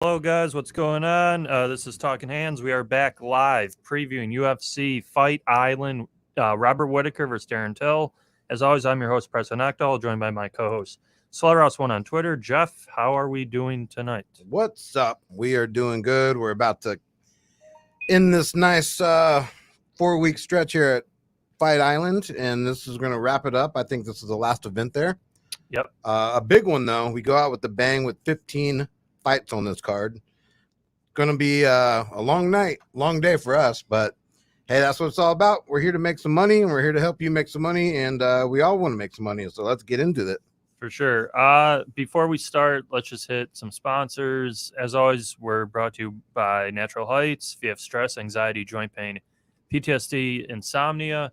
Hello, guys. What's going on? This is Talking Hands. We are back live previewing UFC Fight Island, Robert Whittaker versus Darren Till. As always, I'm your host, Preston Octal, joined by my co-host, Slaughterhouse1 on Twitter. Jeff, how are we doing tonight? What's up? We are doing good. We're about to end this nice 4-week stretch here at Fight Island, and this is going to wrap it up. I think this is the last event there. Yep. A big one, though. We go out with the bang with 15 fights on this card. Going to be a long night, long day for us, but hey, that's what it's all about. We're here to make some money, and we're here to help you make some money, and we all want to make some money, so let's get into it. For sure. Before we start, let's just hit some sponsors. As always, we're brought to you by Natural Heights. If you have stress, anxiety, joint pain, PTSD, insomnia,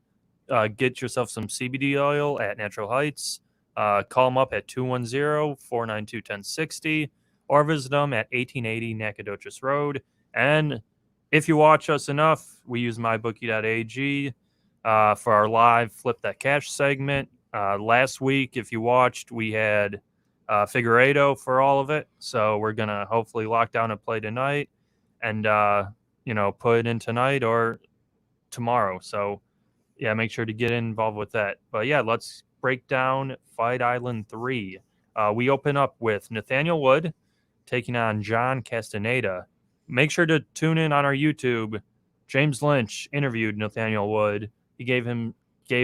get yourself some CBD oil at Natural Heights. Call them up at 210-492-1060 or visit them at 1880 Nacogdoches Road. And if you watch us enough, we use mybookie.ag for our live Flip That Cash segment. Last week, if you watched, we had Figueiredo for all of it. So we're going to hopefully lock down a play tonight and, put it in tonight or tomorrow. So, yeah, make sure to get involved with that. But, yeah, let's break down Fight Island 3. We open up with Nathaniel Wood taking on John Castaneda. Make sure to tune in on our YouTube. James Lynch interviewed Nathaniel Wood. He gave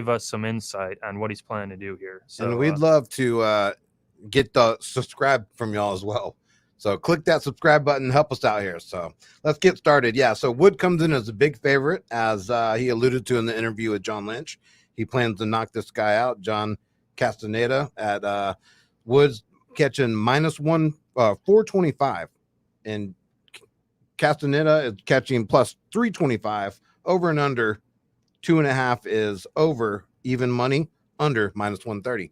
us some insight on what he's planning to do here. So, and we'd love to get the subscribe from y'all as well. So click that subscribe button, help us out here. So let's get started. Yeah, so Wood comes in as a big favorite, as he alluded to in the interview with John Lynch. He plans to knock this guy out, John Castaneda, at Woods catching -425, and Castaneda is catching plus 325. Over and under 2.5 is over, even money under -130.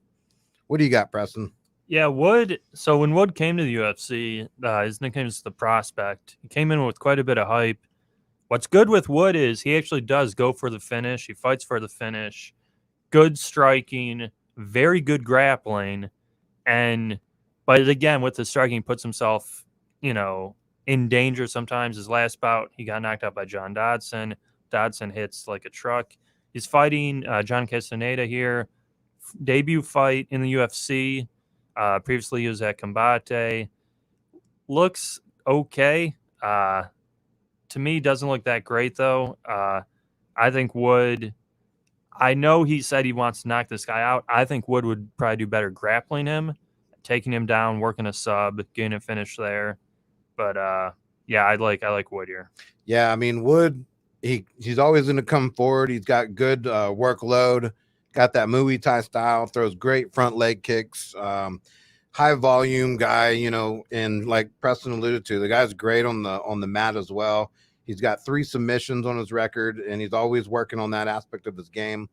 What do you got, Preston? Yeah, Wood. So when Wood came to the UFC, his nickname is the Prospect. He came in with quite a bit of hype. What's good with Wood is he actually does go for the finish. He fights for the finish. Good striking, very good grappling, but again, with the striking, puts himself, in danger sometimes. His last bout, he got knocked out by John Dodson. Dodson hits like a truck. He's fighting John Castaneda here. Debut fight in the UFC. Previously, he was at Combate. Looks okay. To me, doesn't look that great, though. I think Wood... I know he said he wants to knock this guy out. I think Wood would probably do better grappling him, taking him down, working a sub, getting a finish there. But, yeah, I like Wood here. Yeah, I mean, Wood... He's always going to come forward. He's got good workload, got that Muay Thai style, throws great front leg kicks, high volume guy, and like Preston alluded to, the guy's great on the mat as well. He's got 3 submissions on his record, and he's always working on that aspect of his game.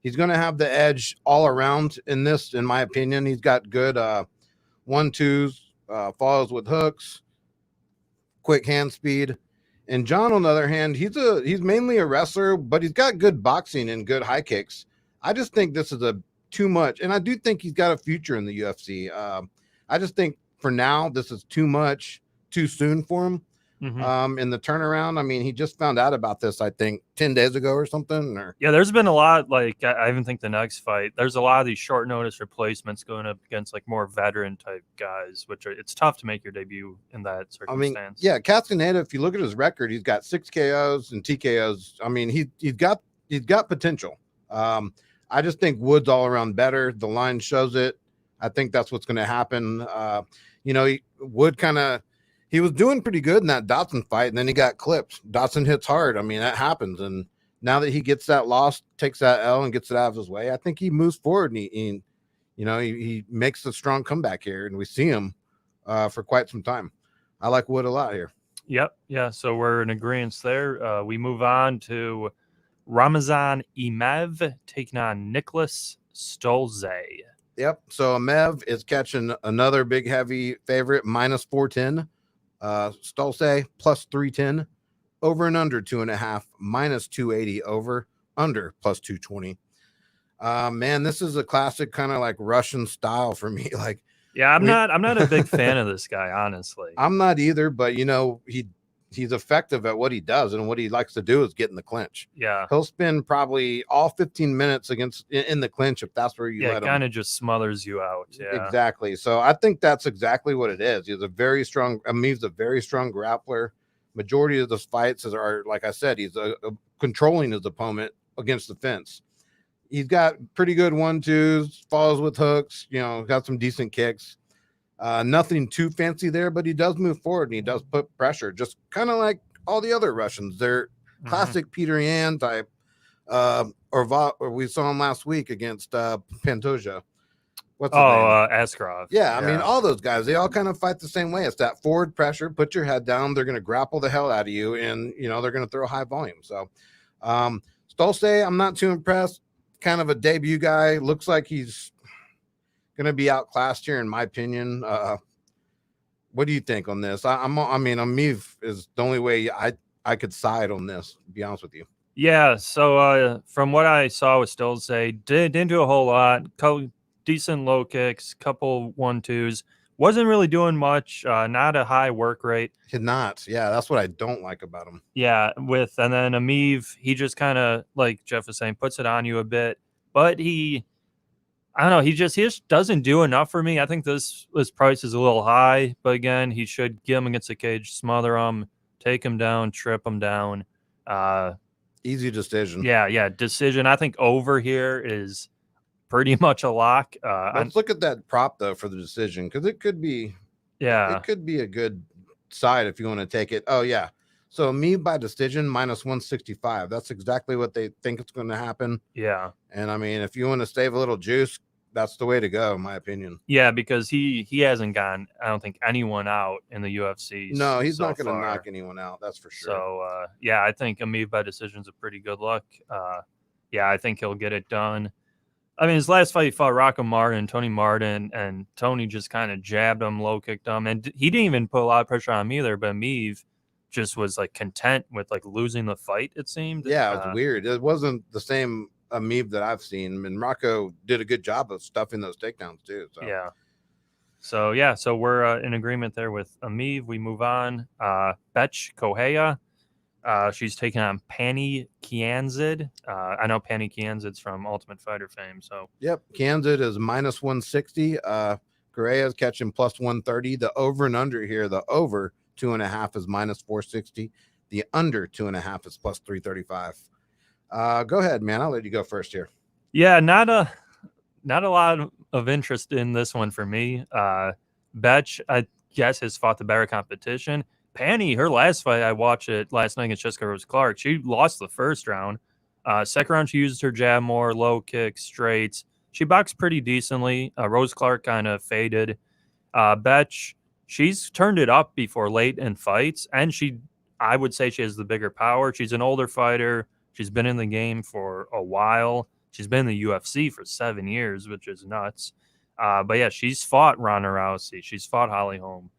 He's going to have the edge all around in this, in my opinion. He's got good 1-2s, follows with hooks, quick hand speed. And John, on the other hand, he's mainly a wrestler, but he's got good boxing and good high kicks. I just think this is too much, and I do think he's got a future in the UFC. I just think for now this is too much, too soon for him. Mm-hmm. In the turnaround, I mean, he just found out about this, I think, 10 days ago or something. Yeah, there's been a lot. Like, I even think the next fight, there's a lot of these short notice replacements going up against like more veteran type guys, it's tough to make your debut in that circumstance. I mean, yeah, Castaneda, if you look at his record, he's got 6 KOs and TKOs. I mean, he's got potential. I just think Wood's all around better. The line shows it. I think that's what's going to happen. Wood he was doing pretty good in that Dodson fight, and then he got clipped. Dodson hits hard. I mean, that happens. And now that he gets that loss, takes that L, and gets it out of his way, I think he moves forward, and he makes a strong comeback here, and we see him for quite some time. I like Wood a lot here. Yep. Yeah. So we're in agreement there. We move on to Ramazan Emeev taking on Nicholas Stolze. Yep. So Emeev is catching another big heavy favorite, -410. Stolze plus 310, over and under 2.5, -280, over, under plus 220. Man, this is a classic kind of like Russian style for me. Like, Yeah, I'm not a big fan of this guy, honestly. I'm not either, but he's effective at what he does, and what he likes to do is get in the clinch. Yeah. He'll spend probably all 15 minutes in the clinch if that's where you Yeah, let it him. kind of just smothers you out. Yeah. Exactly. So I think that's exactly what it is. He's a very strong. He's a very strong grappler. Majority of the fights are, like I said, he's controlling his opponent against the fence. He's got pretty good 1-2s, follows with hooks. Got some decent kicks. Nothing too fancy there, but he does move forward and he does put pressure, just kind of like all the other Russians. They're classic Peter Yan type. Or we saw him last week against Pantoja. What's his name? Askarov. Yeah, I mean, all those guys, they all kind of fight the same way. It's that forward pressure, put your head down. They're going to grapple the hell out of you, and, they're going to throw high volume. So, Stolze, I'm not too impressed. Kind of a debut guy. Looks like he's going to be outclassed here, in my opinion. What do you think on this? Amiv is the only way I could side on this, to be honest with you. Yeah, so from what I saw with Stolze, didn't do a whole lot. Decent low kicks, couple 1-2s. Wasn't really doing much. Not a high work rate. Not. Yeah, that's what I don't like about him. Yeah, and then Amiv, he just kind of, like Jeff was saying, puts it on you a bit. But I don't know, he just doesn't do enough for me. I think this price is a little high. But again, he should get him against the cage, smother him, take him down, trip him down. Easy decision. Yeah, decision. I think over here is pretty much a lock. Let's look at that prop though for the decision, because it could be it could be a good side if you want to take it. Oh yeah, so me by decision -165. That's exactly what they think it's going to happen. Yeah, and I mean, if you want to save a little juice, that's the way to go, in my opinion. Yeah, because he hasn't gotten, I don't think, anyone out in the UFC. No, he's not going to knock anyone out. That's for sure. So yeah, I think Amiv by decision is a pretty good look. Yeah, I think he'll get it done. I mean, his last fight, he fought Rocco Martin, Tony Martin, and Tony just kind of jabbed him, low kicked him, and he didn't even put a lot of pressure on him either. But Amiv just was like content with like losing the fight. It seemed. Yeah, it was weird. It wasn't the same Amiv that I've seen. And Rocco did a good job of stuffing those takedowns too. So. Yeah. So we're in agreement there with Amiv. We move on. Betch Kohea. She's taking on Pani Kianzad. I know Pani Kianzad's from Ultimate Fighter fame. So yep, Kianzad is -160. Correa's catching +130. The over and under here, the over 2.5 is -460. The under 2.5 is +335. Go ahead, man. I'll let you go first here. Yeah, not a lot of interest in this one for me. Betch, I guess, has fought the better competition. Pani, her last fight, I watched it last night against Jessica Rose Clark. She lost the first round. Second round, she used her jab more, low kicks, straights. She boxed pretty decently. Rose Clark kind of faded. Betch, she's turned it up before late in fights, and I would say she has the bigger power. She's an older fighter. She's been in the game for a while. She's been in the UFC for 7 years, which is nuts. But yeah, she's fought Ronda Rousey. She's fought Holly Holm.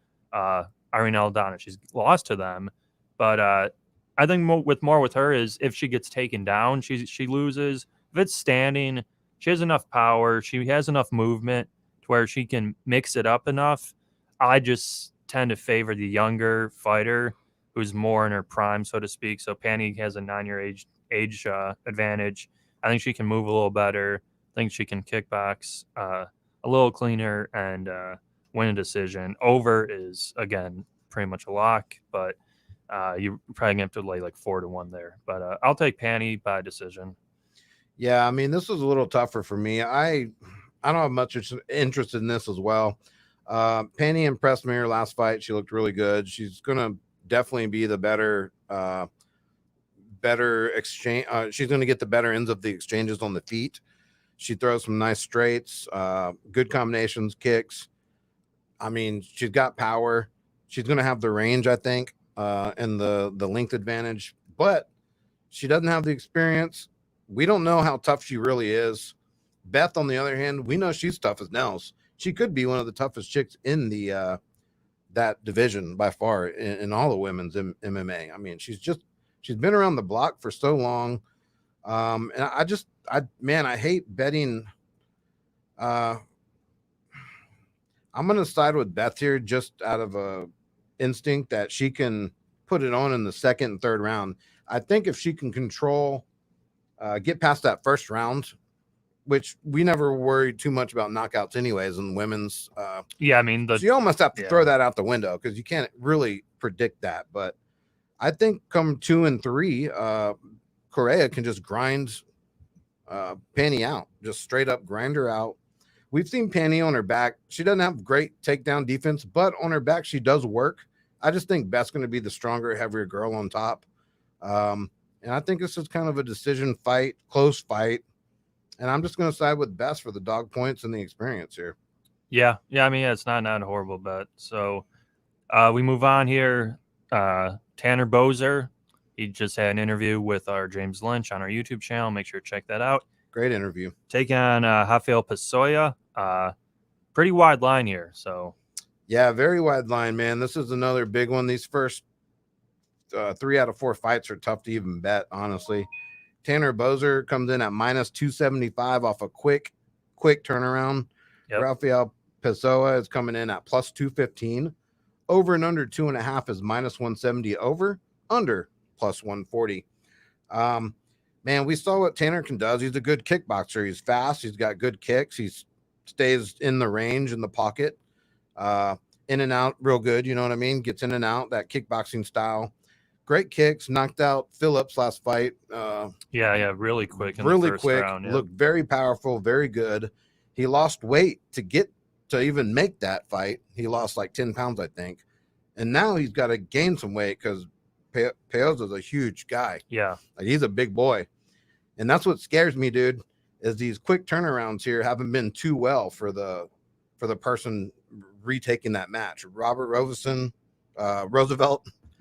Irene Aldana. She's lost to them, but I think with her is if she gets taken down, she loses. If it's standing, she has enough power. She has enough movement to where she can mix it up enough. I just tend to favor the younger fighter who's more in her prime, so to speak. So Pani has a 9-year age advantage. I think she can move a little better. I think she can kickbox a little cleaner and win a decision. Over is, again, pretty much a lock, but you're probably going to have to lay like 4-1 there. But I'll take Pani by decision. Yeah, I mean, this was a little tougher for me. I don't have much interest in this as well. Pani impressed me her last fight. She looked really good. She's going to definitely be the better exchange. She's going to get the better ends of the exchanges on the feet. She throws some nice straights, good combinations, kicks. I mean, she's got power. She's going to have the range, I think, and the length advantage, but she doesn't have the experience. We don't know how tough she really is. Beth, on the other hand, we know she's tough as nails. She could be one of the toughest chicks in the that division by far in all the women's MMA. I mean, she's been around the block for so long. And I hate betting. I I'm going to side with Beth here just out of a instinct that she can put it on in the second and third round. I think if she can control, get past that first round, which we never worried too much about knockouts anyways in women's. Yeah, I mean, So you almost have to yeah. throw that out the window because you can't really predict that. But I think come 2 and 3, Correa can just grind Penny out, just straight up grind her out. We've seen Penny on her back. She doesn't have great takedown defense, but on her back, she does work. I just think Beth's going to be the stronger, heavier girl on top. And I think this is kind of a decision fight, close fight. And I'm just going to side with Beth for the dog points and the experience here. Yeah. I mean, it's not a horrible bet. So we move on here. Tanner Boser, he just had an interview with our James Lynch on our YouTube channel. Make sure to check that out. Great interview. Take on Rafael Pessoa. Pretty wide line here. So yeah, very wide line, man. This is another big one. These first 3 out of 4 fights are tough to even bet, honestly. Tanner Boser comes in at minus 275 off a quick turnaround. Yep. Rafael Pessoa is coming in at plus 215. Over and under 2.5 is minus 170. Over, under plus 140. Man, we saw what Tanner can do. He's a good kickboxer. He's fast. He's got good kicks. He stays in the range, in the pocket, in and out real good. You know what I mean? Gets in and out, that kickboxing style. Great kicks. Knocked out Phillips last fight. Yeah, really quick. Really quick. Round, yeah. Looked very powerful, very good. He lost weight to get to even make that fight. He lost like 10 pounds, I think. And now he's got to gain some weight because Peoza's a huge guy. Yeah. Like, he's a big boy. And that's what scares me, dude, is these quick turnarounds here haven't been too well for the person retaking that match. Roosevelt.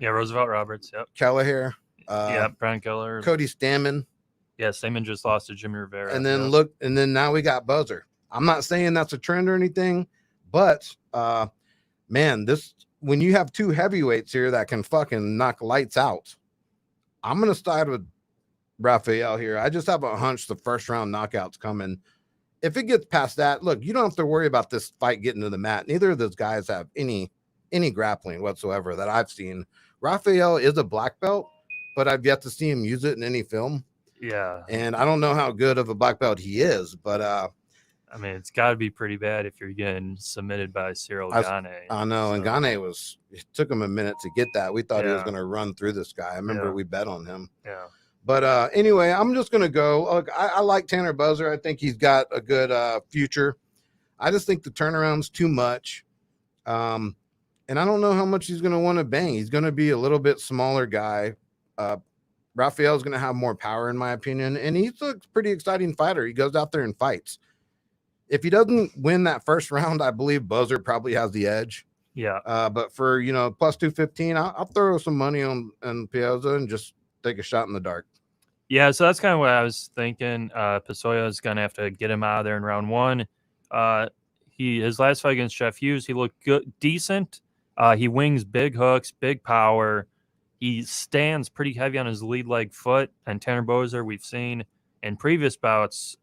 Yeah, Roosevelt Roberts. Yep. Kelleher. Brian Keller. Cody Stammen. Yeah, Stammen just lost to Jimmy Rivera. And then now we got Boser. I'm not saying that's a trend or anything, but man, when you have 2 heavyweights here that can fucking knock lights out, I'm gonna side with Rafael here. I just have a hunch the first round knockout's coming. If it gets past that, look, you don't have to worry about this fight getting to the mat. Neither of those guys have any grappling whatsoever that I've seen. Rafael is a black belt, but I've yet to see him use it in any film. Yeah. And I don't know how good of a black belt he is, but I mean, it's got to be pretty bad if you're getting submitted by Cyril Gane. I know, and Gane it took him a minute to get that. We thought he was going to run through this guy. I remember we bet on him. Yeah. But anyway, I'm just going to go. Look, I like Tanner Boser. I think he's got a good future. I just think the turnaround's too much. And I don't know how much he's going to want to bang. He's going to be a little bit smaller guy. Rafael's going to have more power, in my opinion. And he's a pretty exciting fighter. He goes out there and fights. If he doesn't win that first round, I believe Boser probably has the edge. Yeah. But for, plus 215, I'll throw some money on Peoza and just take a shot in the dark. Yeah, so that's kind of what I was thinking. Pessoa is going to have to get him out of there in round 1. His last fight against Jeff Hughes, he looked good, decent. He wings big hooks, big power. He stands pretty heavy on his lead leg foot. And Tanner Boser, we've seen in previous bouts,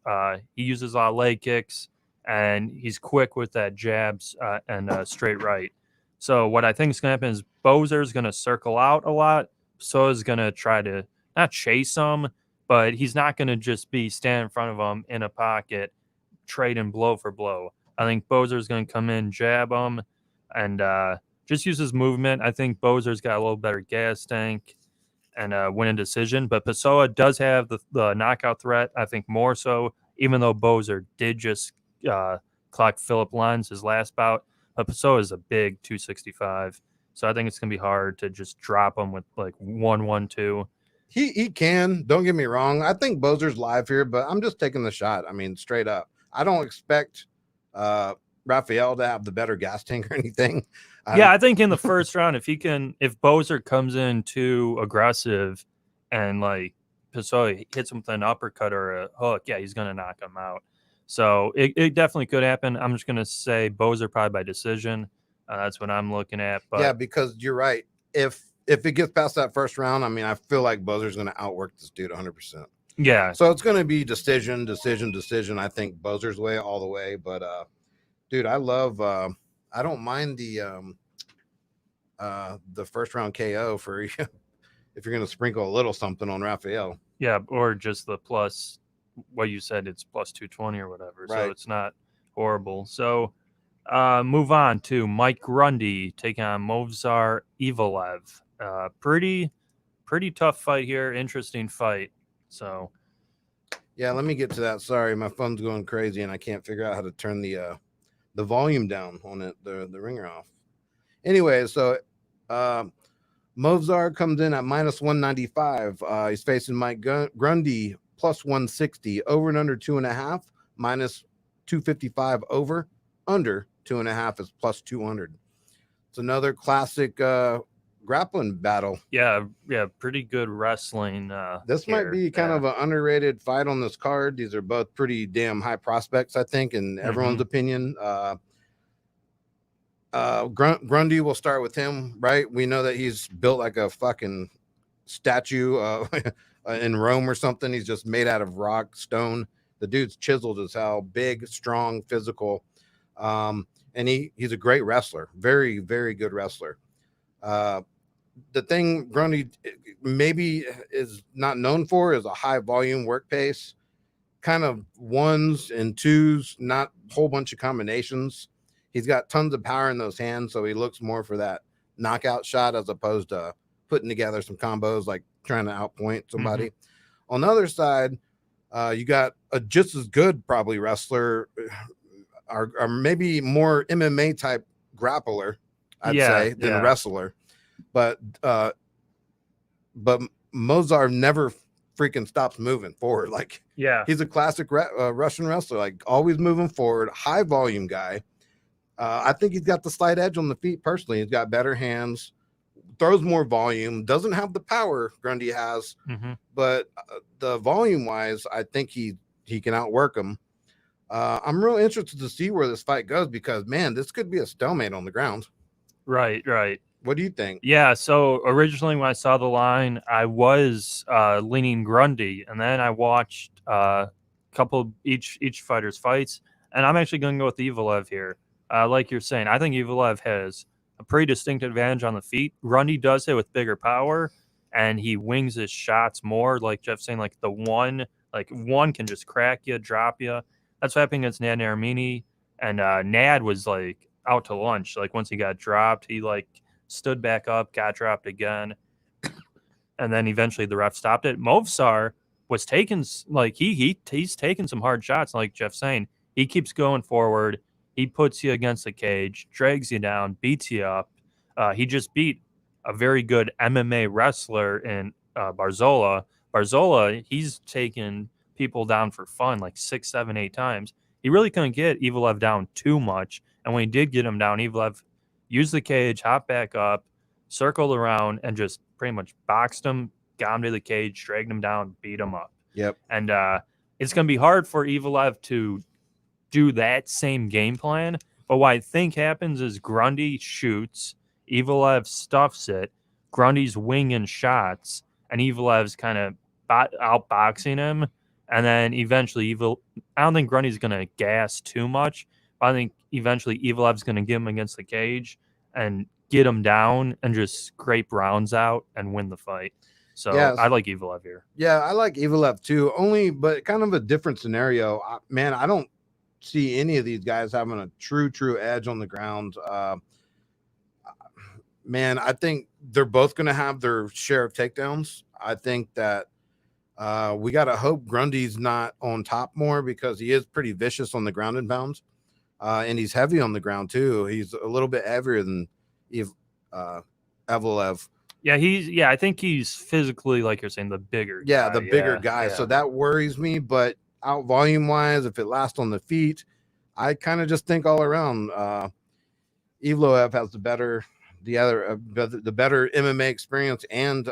he uses a lot of leg kicks, and he's quick with that jabs and straight right. So what I think is going to happen is Boser is going to circle out a lot. So is going to try to not chase him, but he's not going to just be standing in front of him in a pocket, trading blow for blow. I think Boser is going to come in, jab him, and just use his movement. I think Boser's got a little better gas tank and win a decision. But Pessoa does have the knockout threat, I think more so, even though Boser did just clock Philip Lens his last bout. But Pessoa is a big 265. So I think it's going to be hard to just drop him with like 1-1-2. He can. Don't get me wrong. I think Boser's live here, but I'm just taking the shot. I mean, straight up. I don't expect Rafael to have the better gas tank or anything. I think in the first round, if Boser comes in too aggressive and like Pessoa hits him with an uppercut or a hook, he's going to knock him out. So it definitely could happen. I'm just going to say Boser probably by decision. That's what I'm looking at. But yeah, because you're right. If it gets past that first round, I mean, I feel like Boser's going to outwork this dude 100%. Yeah. So it's going to be decision. I think Boser's way all the way. But dude, I love I don't mind the first round KO for if you're gonna sprinkle a little something on Raphael. Yeah, or just the plus, what you said, it's plus 220 or whatever. So Right. it's not horrible. So move on to Mike Grundy taking on Movsar Evelev. Pretty tough fight here. Interesting fight. So Yeah, let me get to that. Sorry, my phone's going crazy and I can't figure out how to turn the volume down on it, the ringer off. Anyway, so Movsar comes in at minus 195. He's facing Mike Grundy plus 160, over and under 2.5, minus 255 over, under 2.5 is plus 200. It's another classic grappling battle. yeah, pretty good wrestling. This might be kind of an underrated fight on this card. These are both pretty damn high prospects, I think, in everyone's opinion. Grundy, will start with him, right? We know that he's built like a fucking statue in Rome or something. He's just made out of rock, stone. The dude's chiseled as hell, big, strong, physical. And he's a great wrestler, very, very good wrestler. The thing Grundy maybe is not known for is a high volume work pace, kind of ones and twos, not a whole bunch of combinations. He's got tons of power in those hands, so he looks more for that knockout shot as opposed to putting together some combos, like trying to outpoint somebody. On the other side, you got a just as good probably wrestler, or maybe more MMA type grappler, I'd say, than a wrestler. But Movsar never freaking stops moving forward. Like, he's a classic Russian wrestler, like always moving forward, high volume guy. I think he's got the slight edge on the feet personally. He's got better hands, throws more volume, doesn't have the power Grundy has, but the volume wise, I think he can outwork him. I'm real interested to see where this fight goes because, man, this could be a stalemate on the ground. Right. What do you think? Yeah, so originally when I saw the line, I was leaning Grundy, and then I watched a couple each fighter's fights, and I'm actually going to go with Evelev here. Like you're saying, I think Evelev has a pretty distinct advantage on the feet. Grundy does hit with bigger power, and he wings his shots more. Like Jeff's saying, like one can just crack you, drop you. That's what happened against Nad Naramini, and Nad was like out to lunch. Like once he got dropped, he like stood back up, got dropped again, and then eventually the ref stopped it. Movsar was taking he's taking some hard shots. Like Jeff's saying, he keeps going forward. He puts you against the cage, drags you down, beats you up. He just beat a very good MMA wrestler in Barzola. Barzola, he's taken people down for fun like 6, 7, 8 times. He really couldn't get Evelev down too much. And when he did get him down, Evelev used the cage, hopped back up, circled around, and just pretty much boxed him, got him to the cage, dragged him down, beat him up. Yep. And it's going to be hard for Evelev to do that same game plan. But what I think happens is Grundy shoots, Evelev stuffs it, Grundy's winging shots, and Evelev's kind of outboxing him. And then eventually, I don't think Grundy's going to gas too much. But I think eventually Evelev's going to get him against the cage and get him down and just scrape rounds out and win the fight. So I like Evelev here. Yeah, I like Evelev too, but kind of a different scenario. Man, I don't see any of these guys having a true edge on the ground. Man, I think they're both going to have their share of takedowns. I think that we got to hope Grundy's not on top more because he is pretty vicious on the ground and pounds. And he's heavy on the ground too. He's a little bit heavier than Evelev. Yeah, I think he's physically, like you're saying, the bigger guy. The bigger guy. Yeah. So that worries me. But out volume wise, if it lasts on the feet, I kind of just think all around Evelev has the better MMA experience and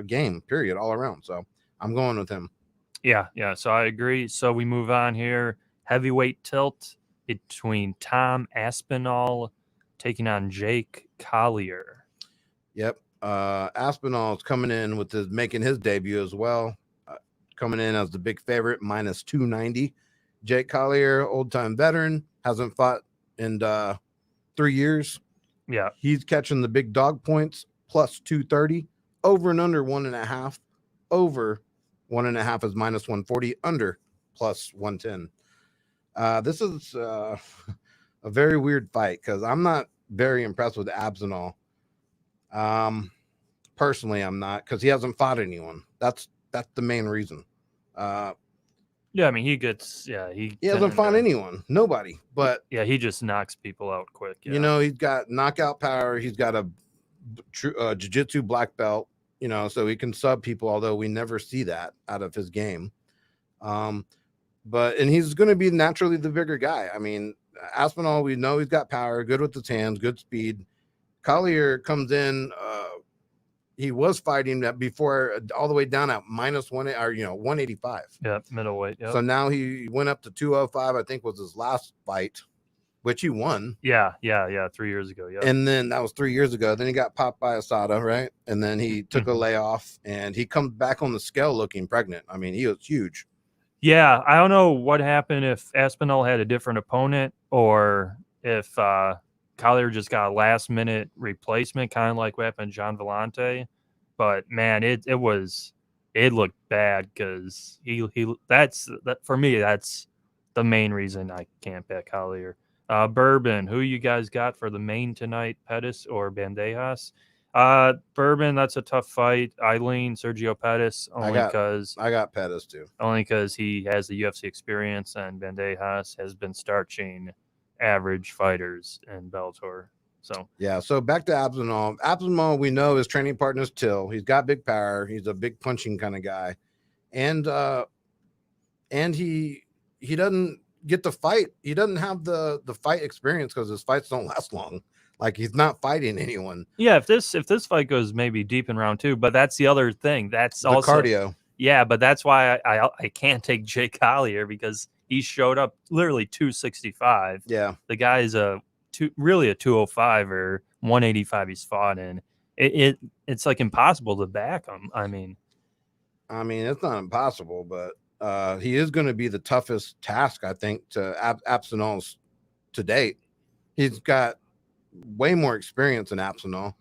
game period all around. So I'm going with him. Yeah. So I agree. So we move on here. Heavyweight tilt between Tom Aspinall taking on Jake Collier. Yep. Aspinall is coming in making his debut as well. Coming in as the big favorite, minus 290. Jake Collier, old-time veteran, hasn't fought in 3 years. Yeah. He's catching the big dog points plus 230, over and under 1.5. Over 1.5 is minus 140, under plus 110. This is a very weird fight because I'm not very impressed with Abzanal. Personally, I'm not, because he hasn't fought anyone. That's the main reason. Yeah, I mean, he hasn't fought anyone, nobody. But yeah, he just knocks people out quick. Yeah. You know, he's got knockout power. He's got a jiu-jitsu black belt. You know, so he can sub people. Although we never see that out of his game. And he's going to be naturally the bigger guy. I mean, Aspinall, we know he's got power, good with his hands, good speed. Collier comes in. He was fighting that before all the way down at minus 185. Yeah, middleweight. Yep. So now he went up to 205. I think was his last fight, which he won. Yeah. 3 years ago. Yeah. And then that was 3 years ago. Then he got popped by Asada, right? And then he took a layoff, and he comes back on the scale looking pregnant. I mean, he was huge. Yeah, I don't know what happened if Aspinall had a different opponent or if Collier just got a last minute replacement, kind of like what happened to John Vellante. But man, it looked bad because for me, that's the main reason I can't bet Collier. Bourbon, who you guys got for the main tonight, Pettis or Bandejas? Bourbon, that's a tough fight. I lean Sergio Pettis only because I got Pettis too. Only because he has the UFC experience, and Bandejas has been starching average fighters in Bellator. So yeah. So back to Abzanal. Abzanal, we know his training partner is Till. He's got big power. He's a big punching kind of guy, and he doesn't get to fight. He doesn't have the fight experience because his fights don't last long. Like, he's not fighting anyone. Yeah, if this fight goes maybe deep in round 2, but that's the other thing. That's the also cardio. Yeah, but that's why I can't take Jay Collier because he showed up literally 265. Yeah, the guy is really a 205 or 185 he's fought in. It's like impossible to back him. I mean, it's not impossible, but he is going to be the toughest task, I think, to Abzanal's to date. He's got way more experience than Abzanal.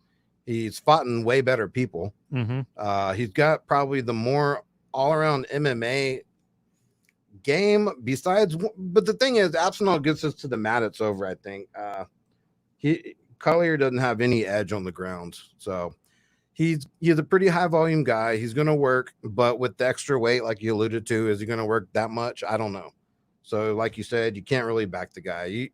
He's fought in way better people. He's got probably the more all-around MMA game besides, but the thing is, Abzanal gets us to the mat, it's over. I think Collier doesn't have any edge on the ground, so he's a pretty high volume guy. He's going to work, but with the extra weight, like you alluded to, is he going to work that much? I don't know. So like you said, you can't really back the guy.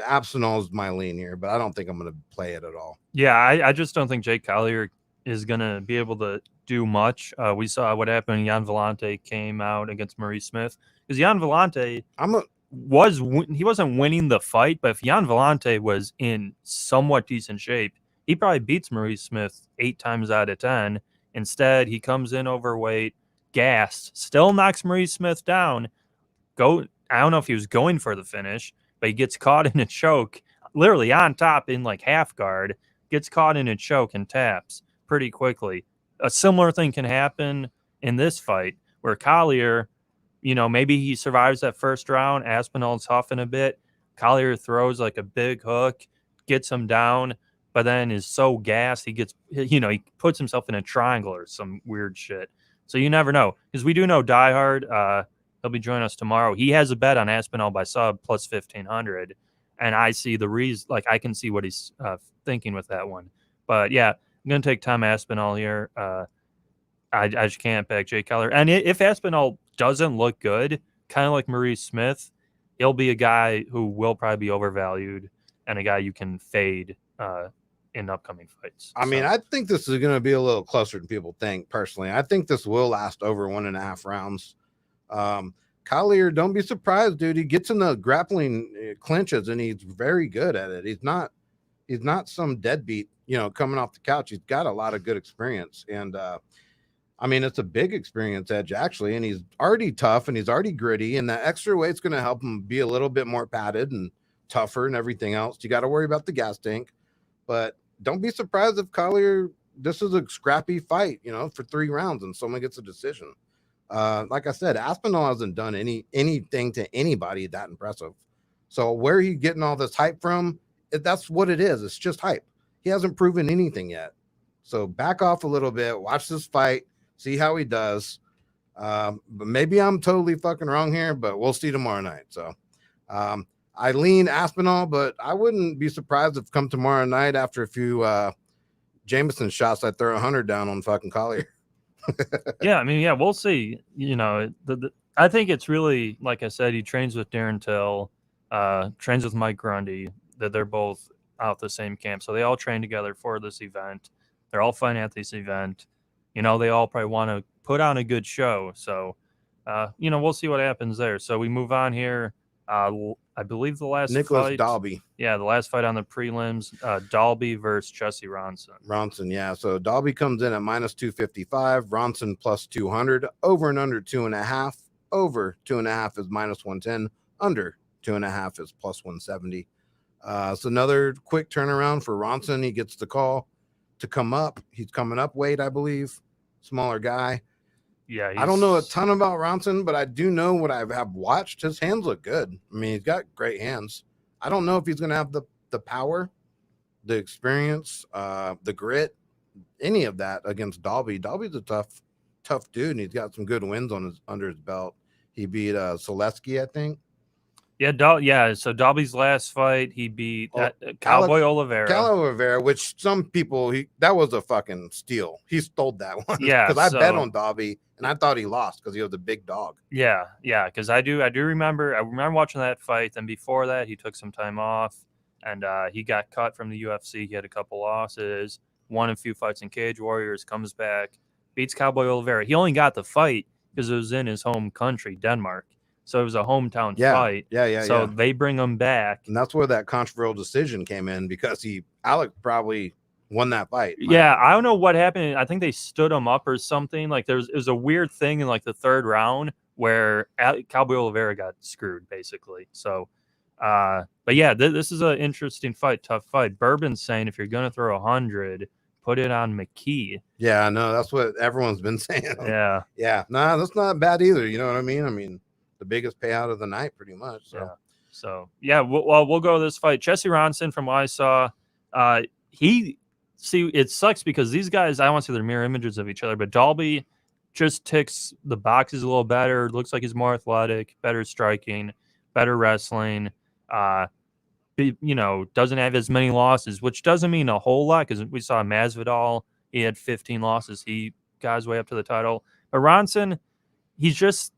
Abzanal is my lean here, but I don't think I'm going to play it at all. Yeah, I just don't think Jake Collier is going to be able to do much. We saw what happened when Jan Vellante came out against Maurice Smith. Because Jan Vellante he wasn't winning the fight, but if Jan Vellante was in somewhat decent shape, he probably beats Maurice Smith 8 times out of 10. Instead, he comes in overweight, gassed, still knocks Maurice Smith down. I don't know if he was going for the finish, but he gets caught in a choke, literally on top in like half guard, gets caught in a choke and taps pretty quickly. A similar thing can happen in this fight where Collier, maybe he survives that first round. Aspinall's huffing a bit. Collier throws like a big hook, gets him down, but then is so gassed he puts himself in a triangle or some weird shit. So you never know. Because we do know Die Hard, he'll be joining us tomorrow. He has a bet on Aspinall by sub plus 1,500. And I see the reason, like I can see what he's thinking with that one. But yeah, I'm going to take Tom Aspinall here. I just can't back Jay Collier. And if Aspinall doesn't look good, kind of like Maurice Smith, he'll be a guy who will probably be overvalued and a guy you can fade in upcoming fights. I mean, I think this is going to be a little closer than people think, personally. I think this will last over 1.5 rounds. Collier, don't be surprised, dude. He gets in the grappling clinches, and he's very good at it. He's not some deadbeat, coming off the couch. He's got a lot of good experience, and it's a big experience edge, actually, and he's already tough, and he's already gritty, and that extra weight's going to help him be a little bit more padded and tougher and everything else. You got to worry about the gas tank, but don't be surprised if Collier, this is a scrappy fight, for 3 rounds and someone gets a decision. Like I said, Aspinall hasn't done anything to anybody that impressive. So where he getting all this hype from? That's what it is. It's just hype. He hasn't proven anything yet. So back off a little bit. Watch this fight. See how he does. But maybe I'm totally fucking wrong here, but we'll see tomorrow night. So I lean Aspinall, but I wouldn't be surprised if come tomorrow night after a few Jameson shots, I throw 100 down on fucking Collier. Yeah, I mean, yeah, we'll see. You know, I think it's really, like I said, he trains with Darren Till, trains with Mike Grundy, that they're both out the same camp. So they all train together for this event. They're all fighting at this event. You know, they all probably want to put on a good show. So, you know, we'll see what happens there. So we move on here. I believe the last Nicholas fight. Dalby. Yeah, the last fight on the prelims, Dalby versus Jesse Ronson. Ronson, yeah. So Dalby comes in at minus 255, Ronson plus 200, over and under 2.5. Over 2.5 is minus 110, under 2.5 is plus 170. So another quick turnaround for Ronson. He gets the call to come up. He's coming up weight, I believe. Smaller guy. Yeah, I don't know a ton about Ronson, but I do know what I have watched. His hands look good. I mean, he's got great hands. I don't know if he's going to have the power, the experience, the grit, any of that against Dalby. Dalby's a tough dude, and he's got some good wins under his belt. He beat Selesky, I think. Yeah, so Dalby's last fight, he beat Cowboy Oliveira. Cowboy Oliveira, which some people, that was a fucking steal. He stole that one. Yeah, because I bet on Dalby, and I thought he lost because he was a big dog. Yeah, because I do remember. I remember watching that fight. Then before that, he took some time off, and he got cut from the UFC. He had a couple losses, won a few fights in Cage Warriors, comes back, beats Cowboy Oliveira. He only got the fight because it was in his home country, Denmark. So it was a hometown fight. So they bring him back. And that's where that controversial decision came in, because Alec probably won that fight. Yeah, I don't know what happened. I think they stood him up or something. Like it was a weird thing in like the third round where Cowboy Oliveira got screwed, basically. So, but yeah, this is an interesting fight, tough fight. Bourbon's saying if you're going to throw 100, put it on McKee. Yeah, no, that's what everyone's been saying. Yeah. Yeah, no, that's not bad either. You know what I mean? I mean, the biggest payout of the night, pretty much. So. Yeah. So yeah, we'll go this fight. Jesse Ronson, from what I saw, it sucks because these guys, I don't want to say they're mirror images of each other, but Dalby just ticks the boxes a little better. Looks like he's more athletic, better striking, better wrestling. Doesn't have as many losses, which doesn't mean a whole lot because we saw Masvidal. He had 15 losses. He got his way up to the title. But Ronson, he's just,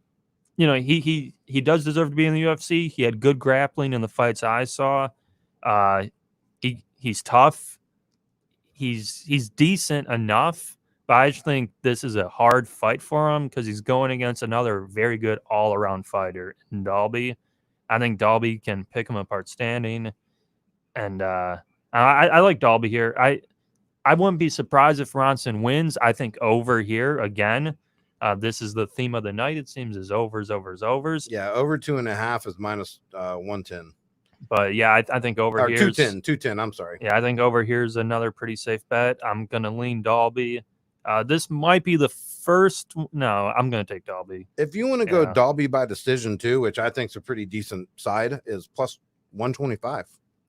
he does deserve to be in the UFC. He had good grappling in the fights I saw. He's tough. He's decent enough, but I just think this is a hard fight for him because he's going against another very good all-around fighter in Dalby. I think Dalby can pick him apart standing, and I like Dalby here. I wouldn't be surprised if Ronson wins. I think over here again. This is the theme of the night. It seems is overs. Yeah, over 2.5 is minus 110. But yeah, I think over here 210. I'm sorry. Yeah, I think over here is another pretty safe bet. I'm gonna lean Dalby. This might be the first. No, I'm gonna take Dalby. If you want to go Dalby by decision too, which I think is a pretty decent side, is plus 125.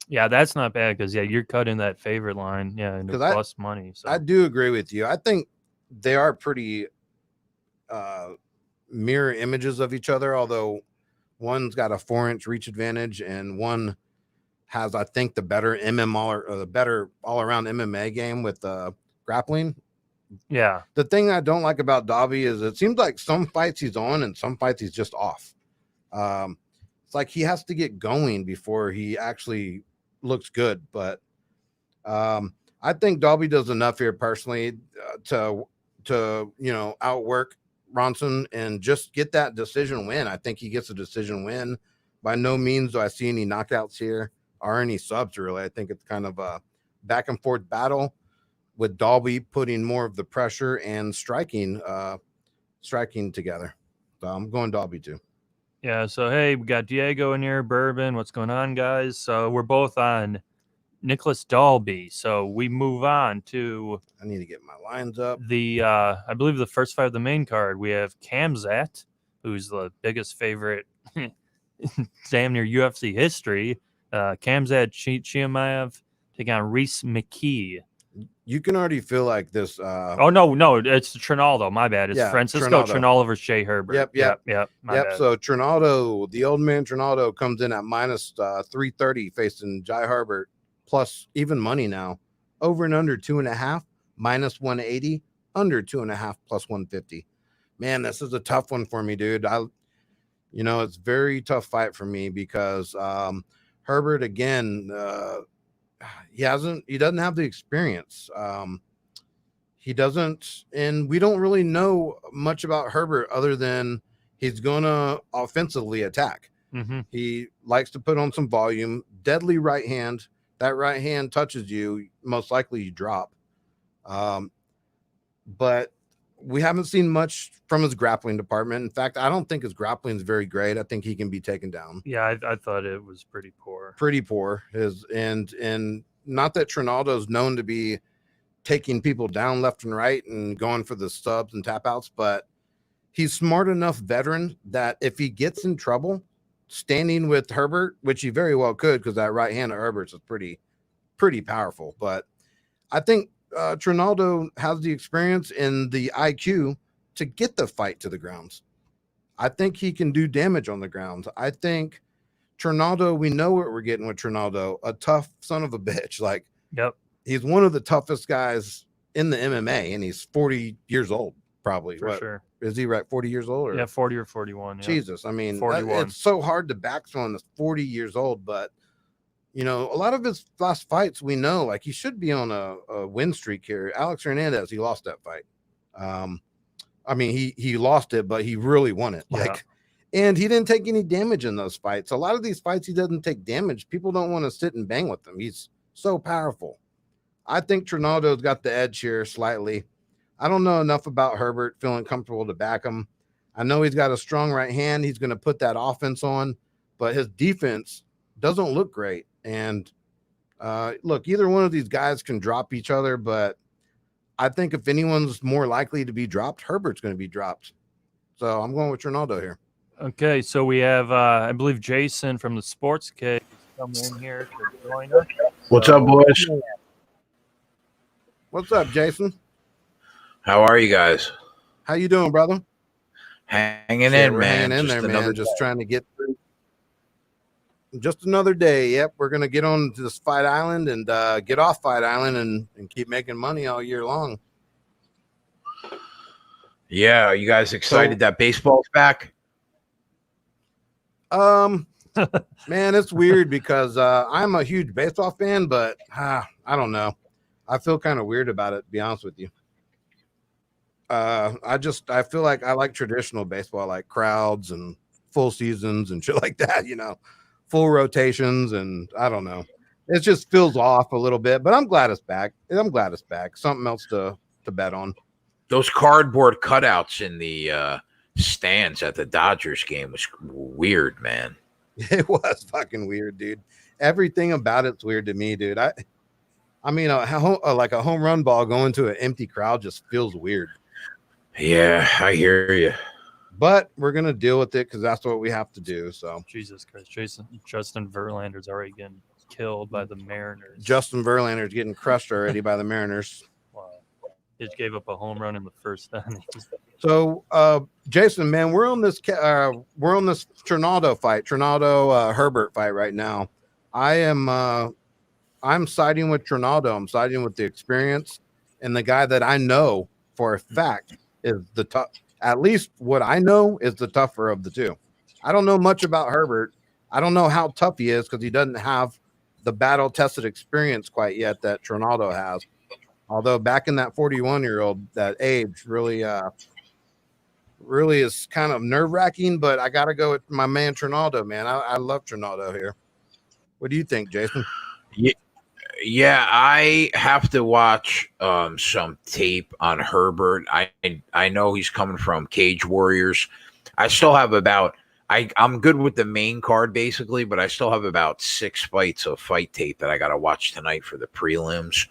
Yeah, that's not bad because you're cutting that favorite line. Yeah, into plus money. So I do agree with you. I think they are pretty mirror images of each other, although one's got a 4-inch reach advantage and one has, I think, the better all-around MMA game with grappling. Yeah. The thing I don't like about Dalby is it seems like some fights he's on and some fights he's just off. It's like he has to get going before he actually looks good. But I think Dalby does enough here personally to outwork Ronson and just get that decision win. I think he gets a decision win. By no means do I see any knockouts here or any subs, really. I think it's kind of a back and forth battle with Dalby putting more of the pressure and striking together. So I'm going Dalby too. Yeah, so hey, we got Diego in here, Bourbon. What's going on, guys? So we're both on Nicholas Dalby. So we move on to, I need to get my lines up. I believe the first fight of the main card. We have Kamzat, who's the biggest favorite damn near UFC history. Khamzat Chimaev taking on Reese McKee. You can already feel like this. Oh no, it's Trinaldo. My bad. It's Francisco Trinaldo versus Shea Herbert. Yep. My bad. So Trinaldo, the old man Trinaldo, comes in at minus 330 facing Jai Herbert, plus even money now. Over and under 2.5, minus 180, under 2.5, plus 150. Man, this is a tough one for me, dude. It's very tough fight for me because Herbert again. He doesn't have the experience. He doesn't, and we don't really know much about Herbert other than he's going to offensively attack. Mm-hmm. He likes to put on some volume, deadly right hand. That right hand touches you, most likely you drop. But we haven't seen much from his grappling department. In fact, I don't think his grappling is very great. I think he can be taken down. Yeah, I thought it was pretty poor. And not that Trinaldo is known to be taking people down left and right and going for the subs and tap outs, but he's smart enough veteran that if he gets in trouble standing with Herbert, which he very well could, because that right hand of Herbert's is pretty powerful. But I think Trinaldo has the experience and the IQ to get the fight to the grounds. I think he can do damage on the grounds. I think Trinaldo, we know what we're getting with Trinaldo, a tough son of a bitch. Like, yep, he's one of the toughest guys in the MMA, and he's 40 years old, probably. For sure. Is he right? 40 years old? Or? Yeah, 40 or 41. Yeah. Jesus. I mean, 41. It's so hard to back someone that's 40 years old, but a lot of his last fights, we know, like, he should be on a win streak here. Alex Hernandez, he lost that fight. I mean, he lost it, but he really won it. Yeah. And he didn't take any damage in those fights. A lot of these fights, he doesn't take damage. People don't want to sit and bang with him. He's so powerful. I think Trinaldo's got the edge here slightly. I don't know enough about Herbert, feeling comfortable to back him. I know he's got a strong right hand. He's going to put that offense on, but his defense doesn't look great. And look, either one of these guys can drop each other, but I think if anyone's more likely to be dropped, Herbert's going to be dropped. So I'm going with Trinaldo here. Okay, so we have, I believe, Jason from the Sports Cave coming in here to join us. What's up, boys? What's up, Jason? How are you guys? How you doing, brother? Hanging in, man. Hanging in there, man. Just trying to get through. Just another day. Yep, we're gonna get on to this Fight Island and get off Fight Island and keep making money all year long. Yeah, are you guys excited that baseball's back? Man, it's weird because I'm a huge baseball fan, but I don't know. I feel kind of weird about it, to be honest with you. I feel like I like traditional baseball, like crowds and full seasons and shit like that, full rotations, and I don't know. It just feels off a little bit, but I'm glad it's back. Something else to bet on. Those cardboard cutouts in the stands at the Dodgers game was weird, man. It was fucking weird, dude. Everything about it's weird to me, dude. I mean, like a home run ball going to an empty crowd just feels weird. Yeah, I hear you. But we're going to deal with it because that's what we have to do. So Jesus Christ. Justin Verlander's already getting killed by the Mariners. Justin Verlander's getting crushed already by the Mariners. Wow. He just gave up a home run in the first inning. So, Jason, man, we're on this Trinaldo fight, Herbert fight right now. I'm siding with Trinaldo. I'm siding with the experience and the guy that I know for a fact is the tough. At least what I know is the tougher of the two. I don't know much about Herbert. I don't know how tough he is because he doesn't have the battle-tested experience quite yet that Trinaldo has. Although back in that 41-year-old, that age really is kind of nerve-wracking, but I got to go with my man Trinaldo, man. I love Trinaldo here. What do you think, Jason? Yeah, I have to watch some tape on Herbert. I know he's coming from Cage Warriors. I still have I'm good with the main card basically, but I still have about 6 fights of fight tape that I got to watch tonight for the prelims.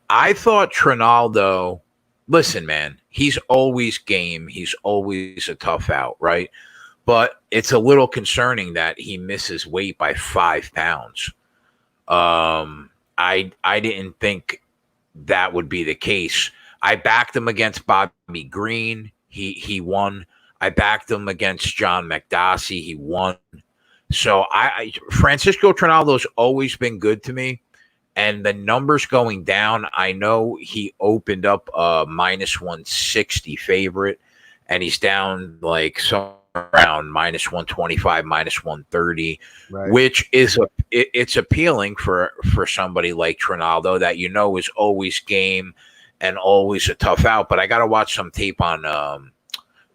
I thought Trinaldo, listen, man, he's always game. He's always a tough out, right? but it's a little concerning that he misses weight by 5 pounds. I didn't think that would be the case. I backed him against Bobby Green. He won. I backed him against John McDossie. He won. So Francisco Trinaldo's always been good to me. And the numbers going down, I know he opened up a minus 160 favorite, and he's down like somewhere around minus 125, minus 130, Right. which is it's appealing for somebody like Trinaldo that is always game and always a tough out. But I got to watch some tape on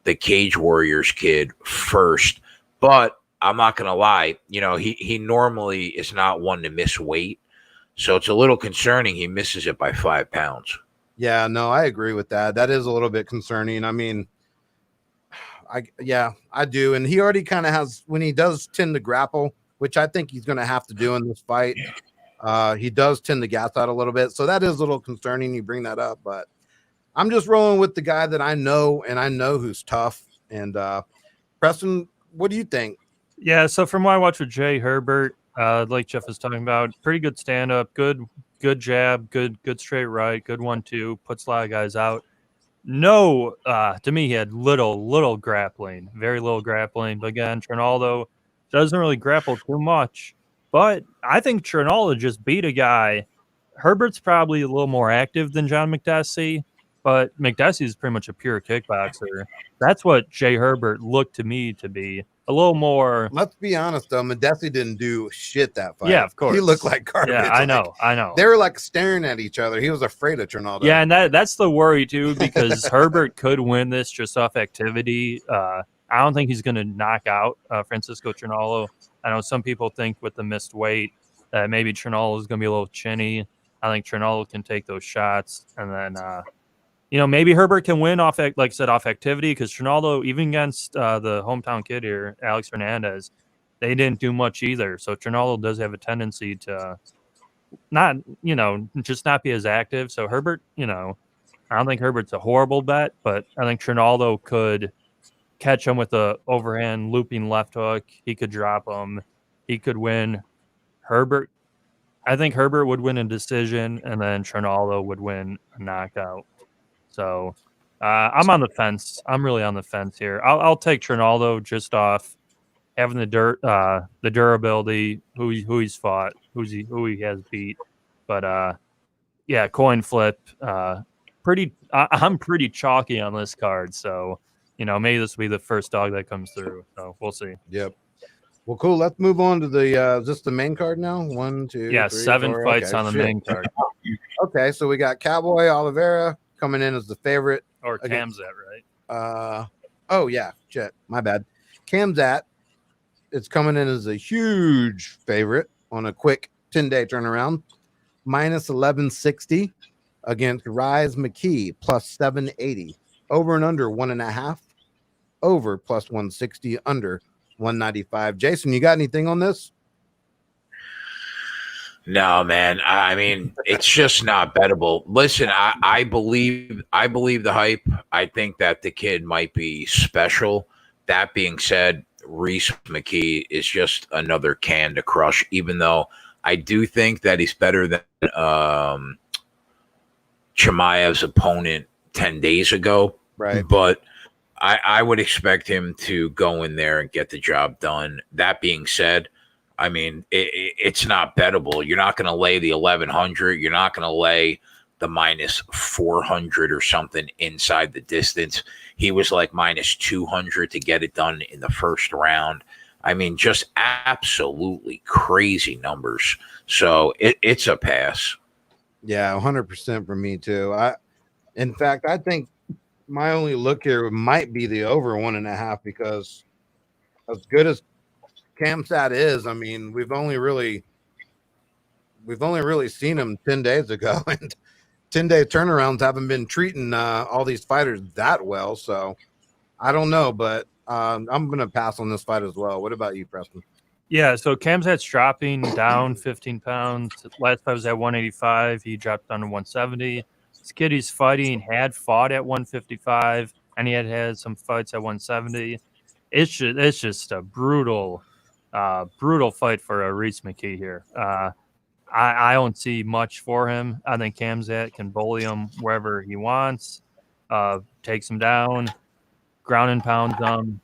the Cage Warriors kid first. But I'm not going to lie, he normally is not one to miss weight. So it's a little concerning. He misses it by 5 pounds. Yeah, no, I agree with that. That is a little bit concerning. I mean, I do. And he already kind of has, when he does tend to grapple, which I think he's going to have to do in this fight, he does tend to gas out a little bit. So that is a little concerning. You bring that up, but I'm just rolling with the guy that I know, and I know who's tough. And Preston, what do you think? Yeah, so from what I watched with Jay Herbert, like Jeff was talking about, pretty good stand-up, good jab, good straight right, good 1-2, puts a lot of guys out. No, to me, he had little grappling, very little grappling. But again, Trinaldo doesn't really grapple too much. But I think Trinaldo just beat a guy. Herbert's probably a little more active than John McDossie, but McDossie is pretty much a pure kickboxer. That's what Jay Herbert looked to me to be. A little more. Let's be honest, though. Medesi didn't do shit that fight. Yeah, of course. He looked like garbage. Yeah, I know. They were like staring at each other. He was afraid of Trinaldo. Yeah, and that's the worry, too, because Herbert could win this just off activity. I don't think he's going to knock out Francisco Trinaldo. I know some people think with the missed weight that maybe Trinaldo is going to be a little chinny. I think Trinaldo can take those shots. And then, maybe Herbert can win off, like I said, off activity, because Trinaldo, even against the hometown kid here, Alex Hernandez, they didn't do much either. So Trinaldo does have a tendency to not be as active. So Herbert, I don't think Herbert's a horrible bet, but I think Trinaldo could catch him with a overhand looping left hook. He could drop him. He could win. I think Herbert would win a decision, and then Trinaldo would win a knockout. So I'm on the fence. I'm really on the fence here. I'll take Trinaldo just off having the durability, who he's fought, who he has beat. But coin flip. I'm pretty chalky on this card. So maybe this will be the first dog that comes through. So we'll see. Yep. Well, cool. Let's move on to the just the main card now. 1, 2, yeah, 3, 7 4. fights on the main card. Okay, so we got Cowboy Oliveira coming in as the favorite. Or Kamzat, right? Oh yeah, shit, my bad. Kamzat is coming in as a huge favorite on a quick 10-day turnaround, minus 1160 against Rise McKee, plus 780. Over and under 1.5. Over plus 160. Under 195. Jason, you got anything on this? No, man. I mean, it's just not bettable. Listen, I believe the hype. I think that the kid might be special. That being said, Reese McKee is just another can to crush, even though I do think that he's better than Chimaev's opponent 10 days ago. Right. But I would expect him to go in there and get the job done. That being said, I mean, it's not bettable. You're not going to lay the 1100. You're not going to lay the minus 400 or something inside the distance. He was like minus 200 to get it done in the first round. I mean, just absolutely crazy numbers. So it's a pass. Yeah, 100% for me too. In fact, I think my only look here might be the over 1.5, because as good as Kamzat is, I mean, we've only really seen him 10 days ago, and 10-day turnarounds haven't been treating all these fighters that well. So I don't know, but I'm going to pass on this fight as well. What about you, Preston? Yeah, so Kamzat's dropping down 15 pounds. Last fight was at 185. He dropped down to 170. This kid he's fighting had fought at 155, and he had some fights at 170. it's just a brutal fight for a Reese McKee here. I don't see much for him. I think Kamzat can bully him wherever he wants, takes him down, ground and pounds him.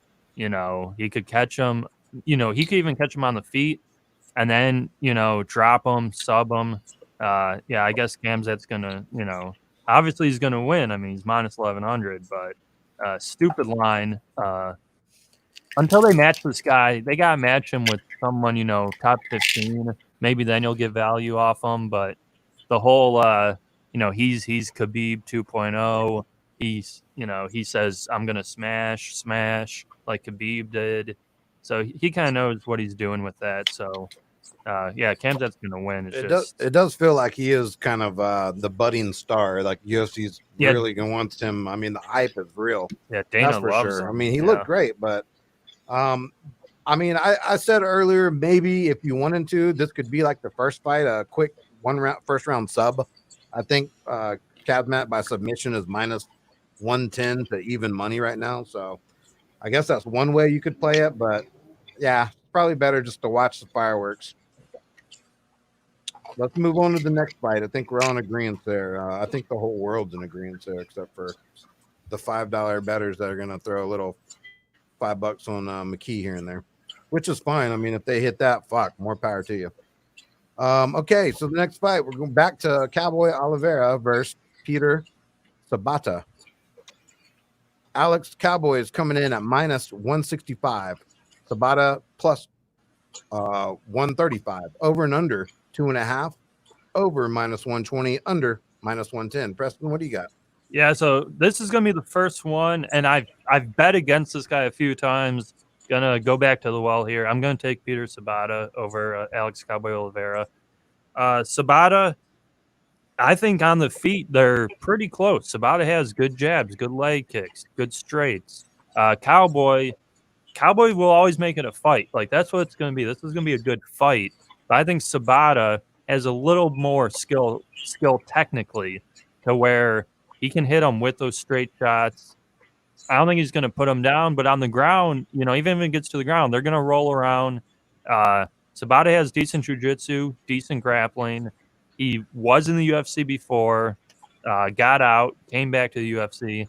He could catch him. He could even catch him on the feet and then, drop him, sub him. Yeah, I guess Kamzat's going to, obviously he's going to win. I mean, he's minus 1,100, but stupid line. Until they match this guy, they got to match him with someone, top 15. Maybe then you'll get value off him. But the whole, he's Khabib 2.0. He says, I'm going to smash like Khabib did. So he kind of knows what he's doing with that. So, yeah, Kamzat's going to win. It does feel like he is kind of the budding star. Like UFC's really going to want him. I mean, the hype is real. Yeah, Dana loves him. I mean, he looked great, but I mean, I said earlier, maybe if you wanted to, this could be like the first fight, a quick first round sub. I think Kazmat by submission is minus 110 to even money right now. So I guess that's one way you could play it, but yeah, probably better just to watch the fireworks. Let's move on to the next fight. I think we're on agreement there. I think the whole world's in agreement there, except for the $5 bettors that are going to throw a little $5 on McKee here and there, which is fine. I mean, if they hit that, more power to you. Okay, so the next fight, we're going back to Cowboy Oliveira versus Peter Sabatta. Alex Cowboy is coming in at minus 165. Sabatta plus 135. Over and under 2.5. Over minus 120. Under minus 110. Preston, what do you got? Yeah, so this is going to be the first one, and I've bet against this guy a few times. Gonna go back to the well here. I'm going to take Peter Sabatta over Alex Cowboy Oliveira. Sabatta, I think on the feet, they're pretty close. Sabatta has good jabs, good leg kicks, good straights. Cowboy will always make it a fight. Like, that's what it's going to be. This is going to be a good fight. But I think Sabatta has a little more skill technically to where he can hit him with those straight shots. I don't think he's going to put him down, but on the ground, even if it gets to the ground, they're going to roll around. Sabatta has decent jiu-jitsu, decent grappling. He was in the UFC before, got out, came back to the UFC.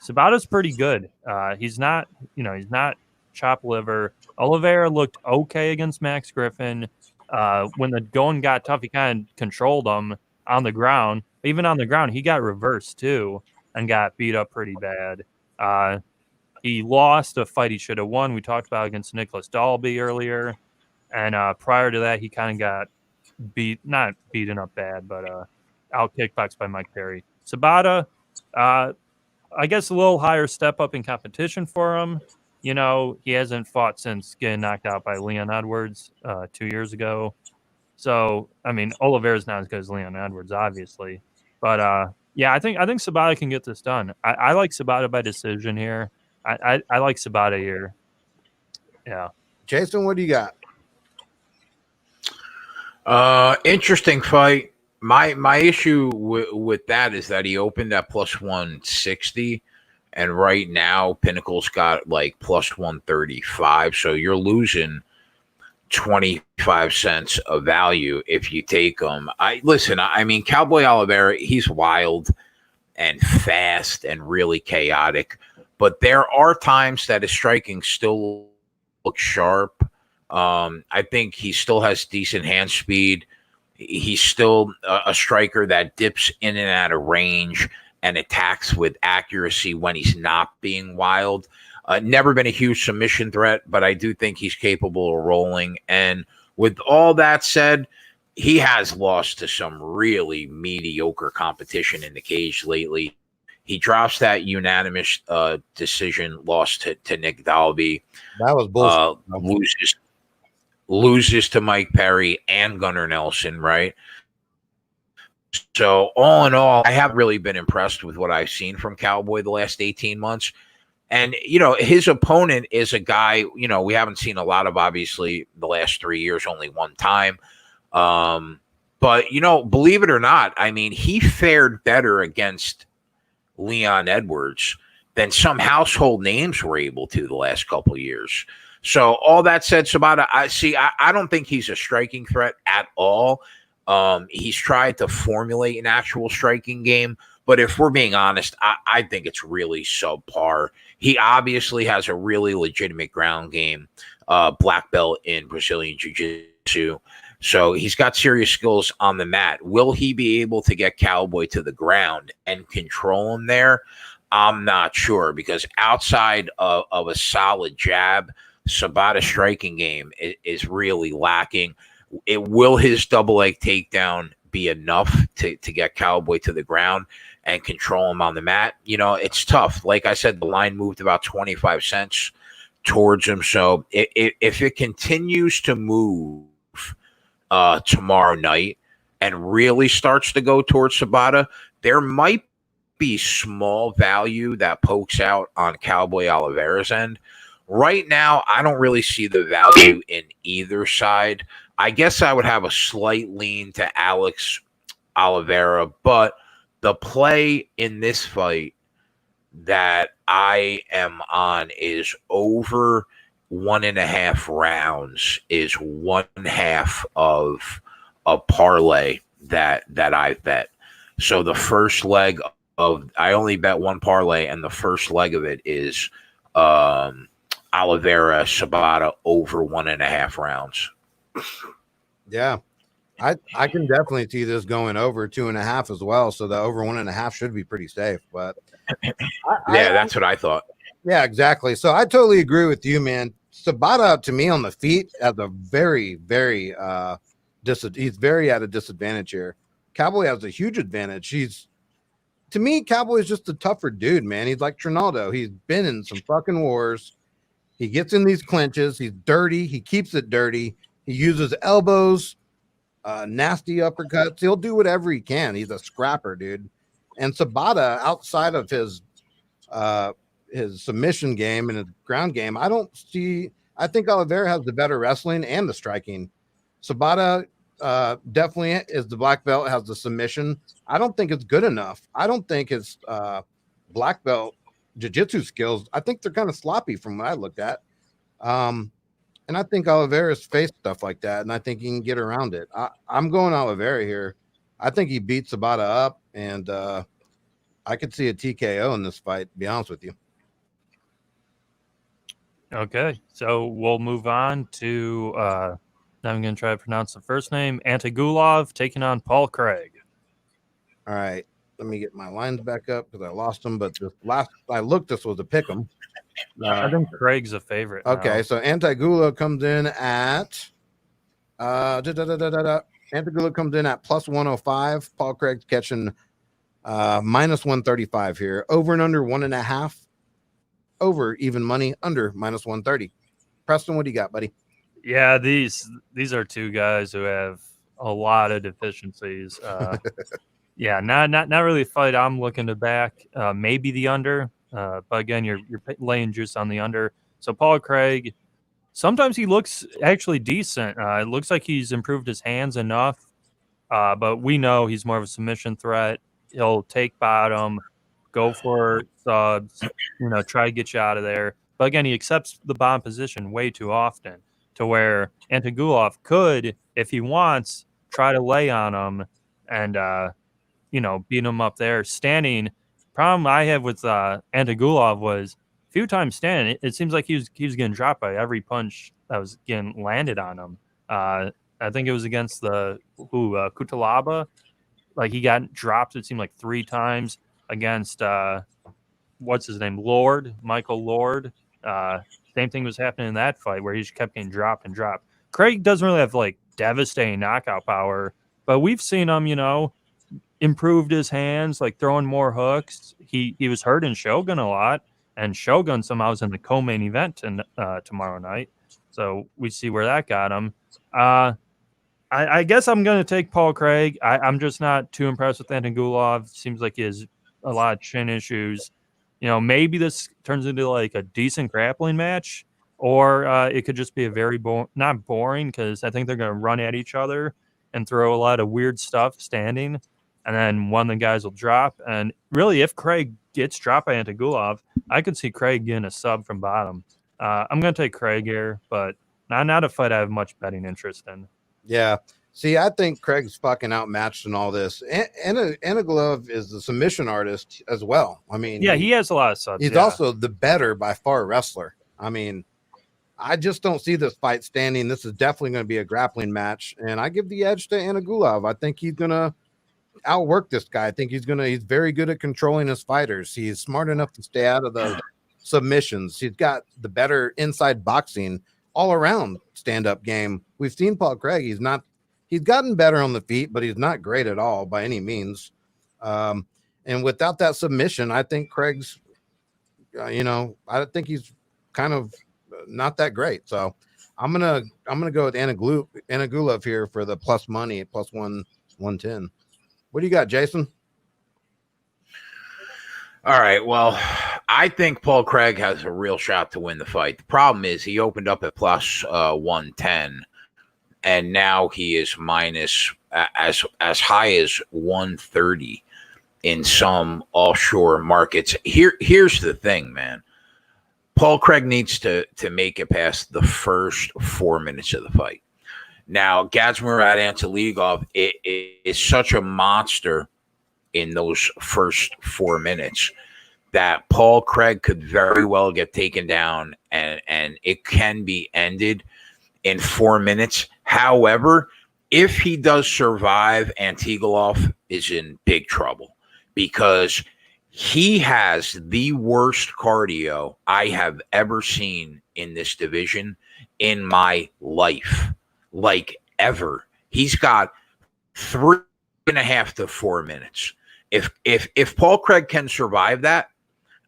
Sabatta's pretty good. He's not chop liver. Oliveira looked okay against Max Griffin. When the going got tough, he kind of controlled him on the ground. Even on the ground, he got reversed too and got beat up pretty bad. He lost a fight he should have won. We talked about against Nicholas Dalby earlier. And prior to that, he kind of got not beaten up bad, but out kickboxed by Mike Perry. Sabatta, I guess a little higher step up in competition for him. He hasn't fought since getting knocked out by Leon Edwards 2 years ago. So, I mean, Oliveira's not as good as Leon Edwards, obviously. But, yeah, I think Sabatta can get this done. I like Sabatta by decision here. I like Sabatta here. Yeah. Jason, what do you got? Interesting fight. My issue with that is that he opened at plus 160, and right now Pinnacle's got like plus 135. So you're losing 25 cents of value if you take him. I mean, Cowboy Oliveira, he's wild and fast and really chaotic, but there are times that his striking still looks sharp. I think he still has decent hand speed. He's still a striker that dips in and out of range and attacks with accuracy when he's not being wild. Never been a huge submission threat, but I do think he's capable of rolling. And with all that said, he has lost to some really mediocre competition in the cage lately. He drops that unanimous decision loss to Nick Dalby. That was bullshit. Loses to Mike Perry and Gunnar Nelson, right? So all in all, I haven't really been impressed with what I've seen from Cowboy the last 18 months. And, his opponent is a guy, we haven't seen a lot of, obviously, the last 3 years, only one time. But, believe it or not, I mean, he fared better against Leon Edwards than some household names were able to the last couple of years. So all that said, Sabata, I don't think he's a striking threat at all. He's tried to formulate an actual striking game, but if we're being honest, I think it's really subpar. He obviously has a really legitimate ground game, black belt in Brazilian Jiu-Jitsu. So he's got serious skills on the mat. Will he be able to get Cowboy to the ground and control him there? I'm not sure, because outside of a solid jab, Sabata's striking game is really lacking. Will his double leg takedown be enough to get Cowboy to the ground and control him on the mat? You know, it's tough. Like I said, the line moved about 25 cents towards him. So if it continues to move tomorrow night and really starts to go towards Sabata, there might be small value that pokes out on Cowboy Oliveira's end. Right now, I don't really see the value in either side. I guess I would have a slight lean to Alex Oliveira, but the play in this fight that I am on is over 1.5 rounds, is one half of a parlay that I bet. So the first leg of, I only bet one parlay, and the first leg of it is Oliveira Sabata over 1.5 rounds. Yeah, I can definitely see this going over 2.5 as well. So the over 1.5 should be pretty safe. But that's what I thought. Yeah, exactly. So I totally agree with you, man. Sabata, to me, on the feet has a very, very he's very at a disadvantage here. Cowboy has a huge advantage. To me, Cowboy is just a tougher dude, man. He's like Trinaldo. He's been in some fucking wars. He gets in these clinches. He's dirty. He keeps it dirty. He uses elbows, nasty uppercuts. He'll do whatever he can. He's a scrapper, dude. And Sabata, outside of his submission game and his ground game, I think Oliveira has the better wrestling and the striking. Sabata definitely is the black belt, has the submission. I don't think it's good enough. I don't think his black belt jiu-jitsu skills, I think they're kind of sloppy from what I looked at. And I think Oliveira's faced stuff like that, and I think he can get around it. I'm going Oliveira here. I think he beats Sabata up, and I could see a TKO in this fight, to be honest with you. Okay, so we'll move on to, now I'm going to try to pronounce the first name, Antigulov taking on Paul Craig. All right, let me get my lines back up because I lost them, but this last I looked, this was a pick 'em. I think Craig's a favorite. Okay, now. so Antigulov comes in at Antigulov comes in at plus 105. Paul Craig's catching minus 135 here. Over and under 1.5. Over even money, under minus 130. Preston, what do you got, buddy? Yeah, these are two guys who have a lot of deficiencies. Yeah, not really a fight I'm looking to back. Maybe the under, but again, you're laying juice on the under. So Paul Craig, sometimes he looks actually decent. It looks like he's improved his hands enough, but we know he's more of a submission threat. He'll take bottom, go for subs, try to get you out of there. But again, he accepts the bottom position way too often, to where Antigulov could, if he wants, try to lay on him and beat him up there standing. Problem I have with Antigulov was a few times standing, it seems like he was getting dropped by every punch that was getting landed on him. I think it was against Kutalaba. Like, he got dropped, it seemed like 3 times against what's his name, Michael Lord. Same thing was happening in that fight where he just kept getting dropped and dropped. Craig doesn't really have like devastating knockout power, but we've seen him, improved his hands, like throwing more hooks. He was hurt in Shogun a lot, and Shogun somehow is in the co-main event tomorrow night. So we see where that got him. I guess I'm going to take Paul Craig. I'm just not too impressed with Antigulov. Seems like he has a lot of chin issues. Maybe this turns into like a decent grappling match, or it could just be a very not boring, because I think they're going to run at each other and throw a lot of weird stuff standing, and then one of the guys will drop. And really, if Craig gets dropped by Antigulov, I could see Craig getting a sub from bottom. I'm going to take Craig here, but not a fight I have much betting interest in. Yeah. See, I think Craig's fucking outmatched in all this. And a Glove is the submission artist as well. I mean, yeah, he has a lot of subs. He's also the better by far wrestler. I mean, I just don't see this fight standing. This is definitely going to be a grappling match, and I give the edge to Antigulov. I think he's going to outwork this guy. I think he's very good at controlling his fighters. He's smart enough to stay out of the submissions. He's got the better inside boxing all around stand-up game. We've seen Paul Craig. He's gotten better on the feet, but he's not great at all by any means. And without that submission, I think Craig's, I think he's kind of not that great. So I'm gonna go with Antigulov here for the plus money at plus 110. What do you got, Jason? All right. Well, I think Paul Craig has a real shot to win the fight. The problem is he opened up at plus 110, and now he is minus as high as 130 in some offshore markets. Here's the thing, man. Paul Craig needs to make it past the first 4 minutes of the fight. Now, Gadzhimurad Antigulov is such a monster in those first 4 minutes that Paul Craig could very well get taken down, and it can be ended in 4 minutes. However, if he does survive, Antigulov is in big trouble because he has the worst cardio I have ever seen in this division in my life, like ever. He's got 3.5 to 4 minutes. If Paul Craig can survive that,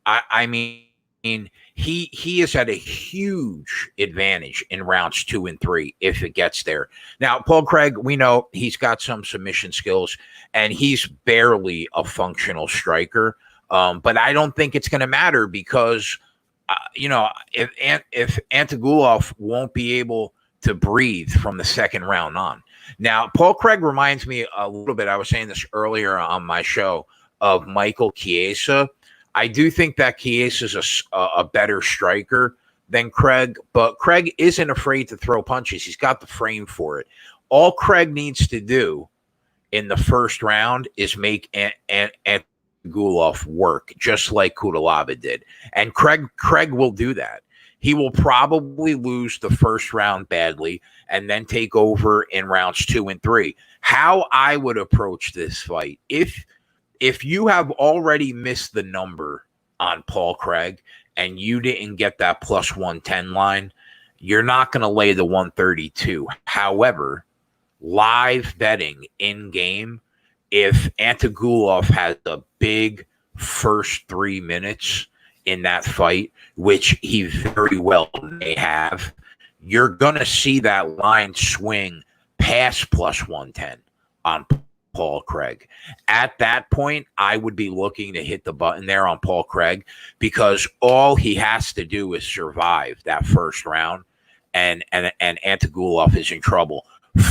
I mean, he is at a huge advantage in rounds 2 and 3 if it gets there. Now, Paul Craig, we know he's got some submission skills, and he's barely a functional striker. But I don't think it's going to matter because, if Antigulov won't be able to breathe from the second round on. Now, Paul Craig reminds me a little bit, I was saying this earlier on my show, of Michael Chiesa. I do think that Chiesa is a better striker than Craig, but Craig isn't afraid to throw punches. He's got the frame for it. All Craig needs to do in the first round is make Antigulov work, just like Kudalaba did. And Craig will do that. He will probably lose the first round badly and then take over in rounds 2 and 3. How I would approach this fight, if you have already missed the number on Paul Craig and you didn't get that plus 110 line, you're not going to lay the 132. However, live betting in game, if Antigulov has a big first 3 minutes in that fight, which he very well may have, you're going to see that line swing past plus 110 on Paul Craig. At that point, I would be looking to hit the button there on Paul Craig because all he has to do is survive that first round, and Antigulov is in trouble.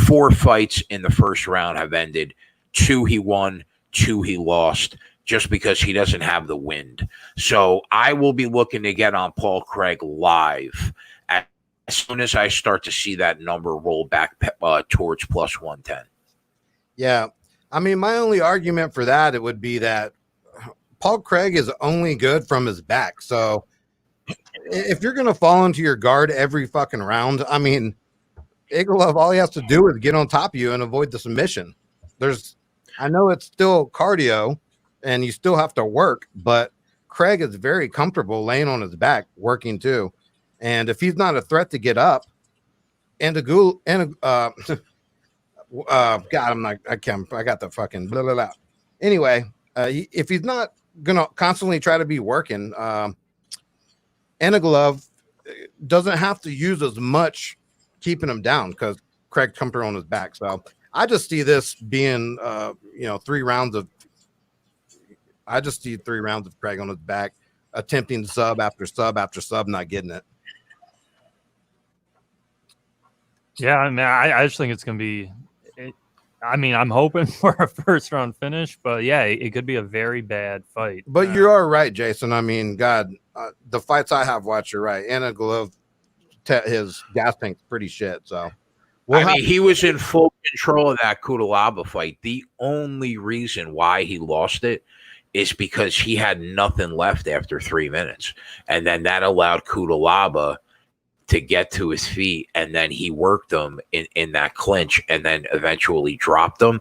4 fights in the first round have ended. 2 he won, 2 he lost, just because he doesn't have the wind. So I will be looking to get on Paul Craig live as soon as I start to see that number roll back towards plus 110. Yeah. I mean, my only argument for that, it would be that Paul Craig is only good from his back. So if you're going to fall into your guard every fucking round, I mean, Antigulov, all he has to do is get on top of you and avoid the submission. I know it's still cardio and you still have to work, but Craig is very comfortable laying on his back, working too. And if he's not a threat to get up, God, I got the fucking blah, blah, blah. Anyway, if he's not going to constantly try to be working, Antigulov doesn't have to use as much keeping him down because Craig comfortable on his back. So I just see this being, 3 rounds of, I just see 3 rounds of Craig on his back, attempting sub after sub after sub, not getting it. Yeah, I mean, I just think it's going to be, I'm hoping for a first round finish, but yeah, it could be a very bad fight. But you are right, Jason. I mean, God, the fights I have watched, you're right. Anna Glove, his gas tank's pretty shit. So he was in full control of that Kudalaba fight. The only reason why he lost it is because he had nothing left after 3 minutes. And then that allowed Kudalaba to get to his feet, and then he worked them in that clinch and then eventually dropped them.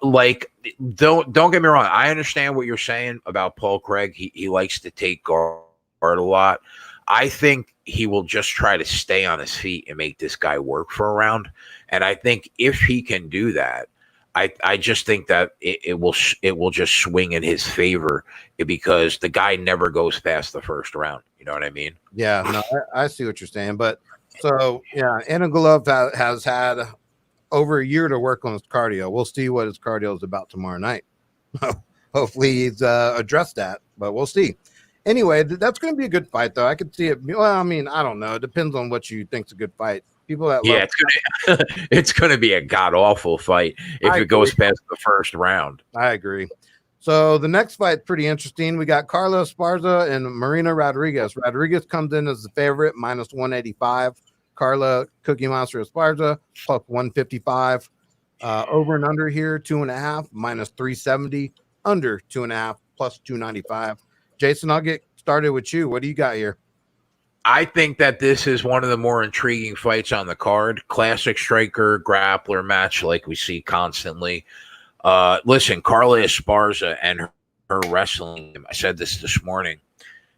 Don't get me wrong. I understand what you're saying about Paul Craig. He likes to take guard a lot. I think he will just try to stay on his feet and make this guy work for a round. And I think if he can do that, I just think that it will just swing in his favor because the guy never goes past the first round. You know what I mean? Yeah, no, I see what you're saying. But so, yeah, Anna Glove has had over a year to work on his cardio. We'll see what his cardio is about tomorrow night. Hopefully he's addressed that, but we'll see. Anyway, that's going to be a good fight, though. I could see it. Well, I mean, I don't know. It depends on what you think's a good fight. People that it's gonna be a god awful fight if it goes past the first round. I agree. So the next fight pretty interesting. We got Carla Esparza and Marina Rodriguez. Rodriguez comes in as the favorite, minus 185. Carla Cookie Monster Esparza plus 155. Over and under here, 2.5 minus 370. Under 2.5 plus 295. Jason, I'll get started with you. What do you got here? I think that this is one of the more intriguing fights on the card. Classic striker grappler match like we see constantly. Listen, Carla Esparza and her wrestling, I said this morning,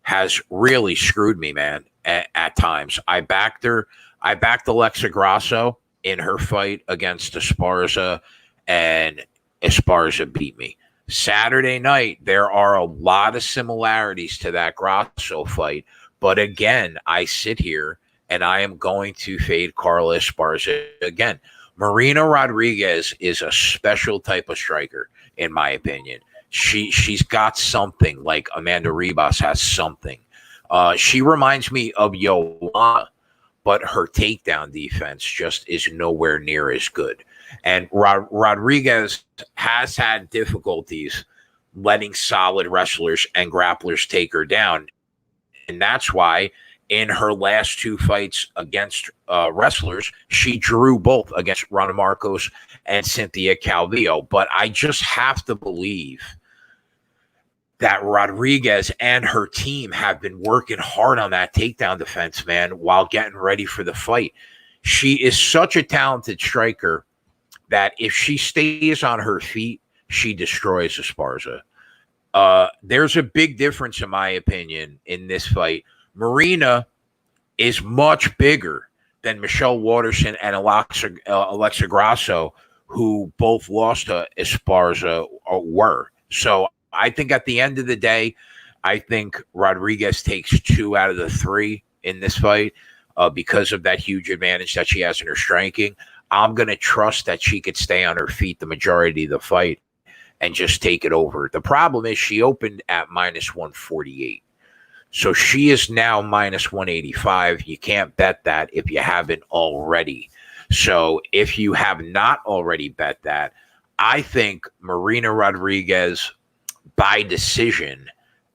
has really screwed me, man, at times. I backed her. I backed Alexa Grasso in her fight against Esparza, and Esparza beat me. Saturday night, there are a lot of similarities to that Grasso fight. But again, I sit here and I am going to fade Carla Esparza again. Marina Rodriguez is a special type of striker, in my opinion. She's got something like Amanda Ribas has something. She reminds me of Yolanda, but her takedown defense just is nowhere near as good. And Rodriguez has had difficulties letting solid wrestlers and grapplers take her down. And that's why in her last two fights against wrestlers, she drew both against Rana Marcos and Cynthia Calvillo. But I just have to believe that Rodriguez and her team have been working hard on that takedown defense, man, while getting ready for the fight. She is such a talented striker that if she stays on her feet, she destroys Esparza. There's a big difference, in my opinion, in this fight. Marina is much bigger than Michelle Waterson and Alexa Grasso, who both lost to Esparza were. So I think at the end of the day, I think Rodriguez takes 2 out of the 3 in this fight because of that huge advantage that she has in her striking. I'm going to trust that she could stay on her feet the majority of the fight and just take it over. The problem is she opened at minus 148. So she is now minus 185. You can't bet that if you haven't already. So if you have not already bet that, I think Marina Rodriguez by decision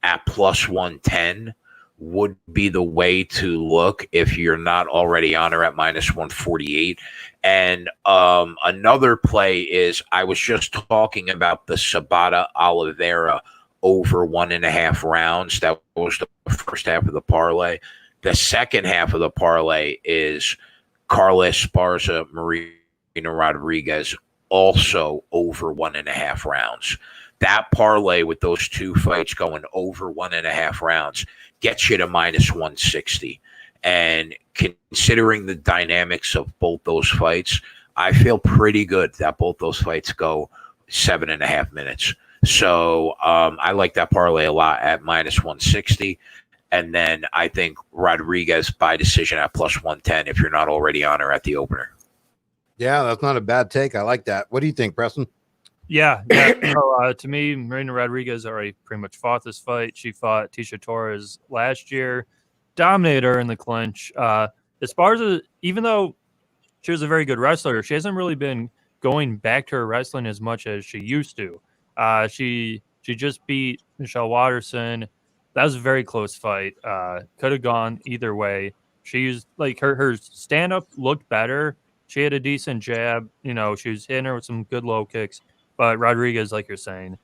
at plus 110 would be the way to look if you're not already on her at minus 148. And another play is I was just talking about the Sabata Oliveira over 1.5 rounds. That was the first half of the parlay. The second half of the parlay is Carla Esparza, Marina Rodriguez, also over 1.5 rounds. That parlay with those two fights going over 1.5 rounds gets you to minus 160. And considering the dynamics of both those fights, I feel pretty good that both those fights go 7.5 minutes. So I like that parlay a lot at minus 160. And then I think Rodriguez by decision at plus 110 if you're not already on her at the opener. Yeah, that's not a bad take. I like that. What do you think, Preston? Yeah. So, to me, Marina Rodriguez already pretty much fought this fight. She fought Tisha Torres last year, dominated her in the clinch. Esparza, even though she was a very good wrestler, she hasn't really been going back to her wrestling as much as she used to. She just beat Michelle Waterson That was a very close fight. Could have gone either way. She used like her stand up looked better. She had a decent jab. You know, she was hitting her with some good low kicks. But Rodriguez, like you're saying,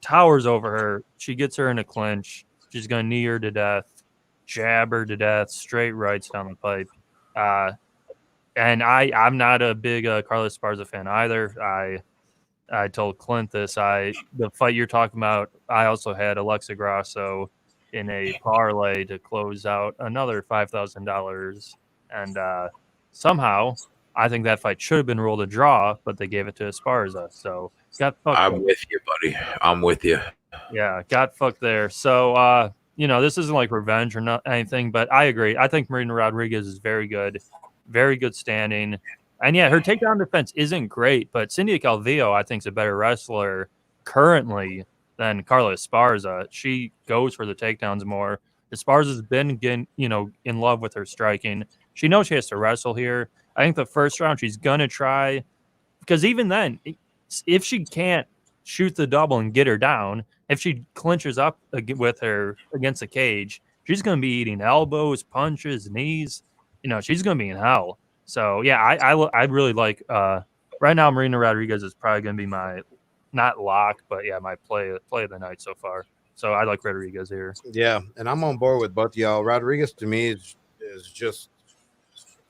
towers over her. She gets her in a clinch. She's gonna knee her to death, jab her to death, straight rights down the pipe. And I'm not a big Carla Esparza fan either. I told Clint this. The fight you're talking about, I also had Alexa Grasso in a parlay to close out another $5,000, and somehow I think that fight should have been ruled a draw, but they gave it to Esparza. So got fucked. I'm with you, buddy. I'm with you. Yeah, got fucked there. So you know, this isn't like revenge or not anything, but I agree. I think Marina Rodriguez is very good standing. And yeah, her takedown defense isn't great, but Cindy Calvillo, I think, is a better wrestler currently than Carla Esparza. She goes for the takedowns more. Esparza's been again, you know, in love with her striking. She knows she has to wrestle here. I think the first round she's gonna try, because even then, if she can't shoot the double and get her down, if she clinches up with her against the cage, she's gonna be eating elbows, punches, knees. You know, she's gonna be in hell. So yeah, I really like right now. Marina Rodriguez is probably going to be my not lock, but yeah, my play of the night so far. So I like Rodriguez here. Yeah, and I'm on board with both of y'all. Rodriguez to me is just,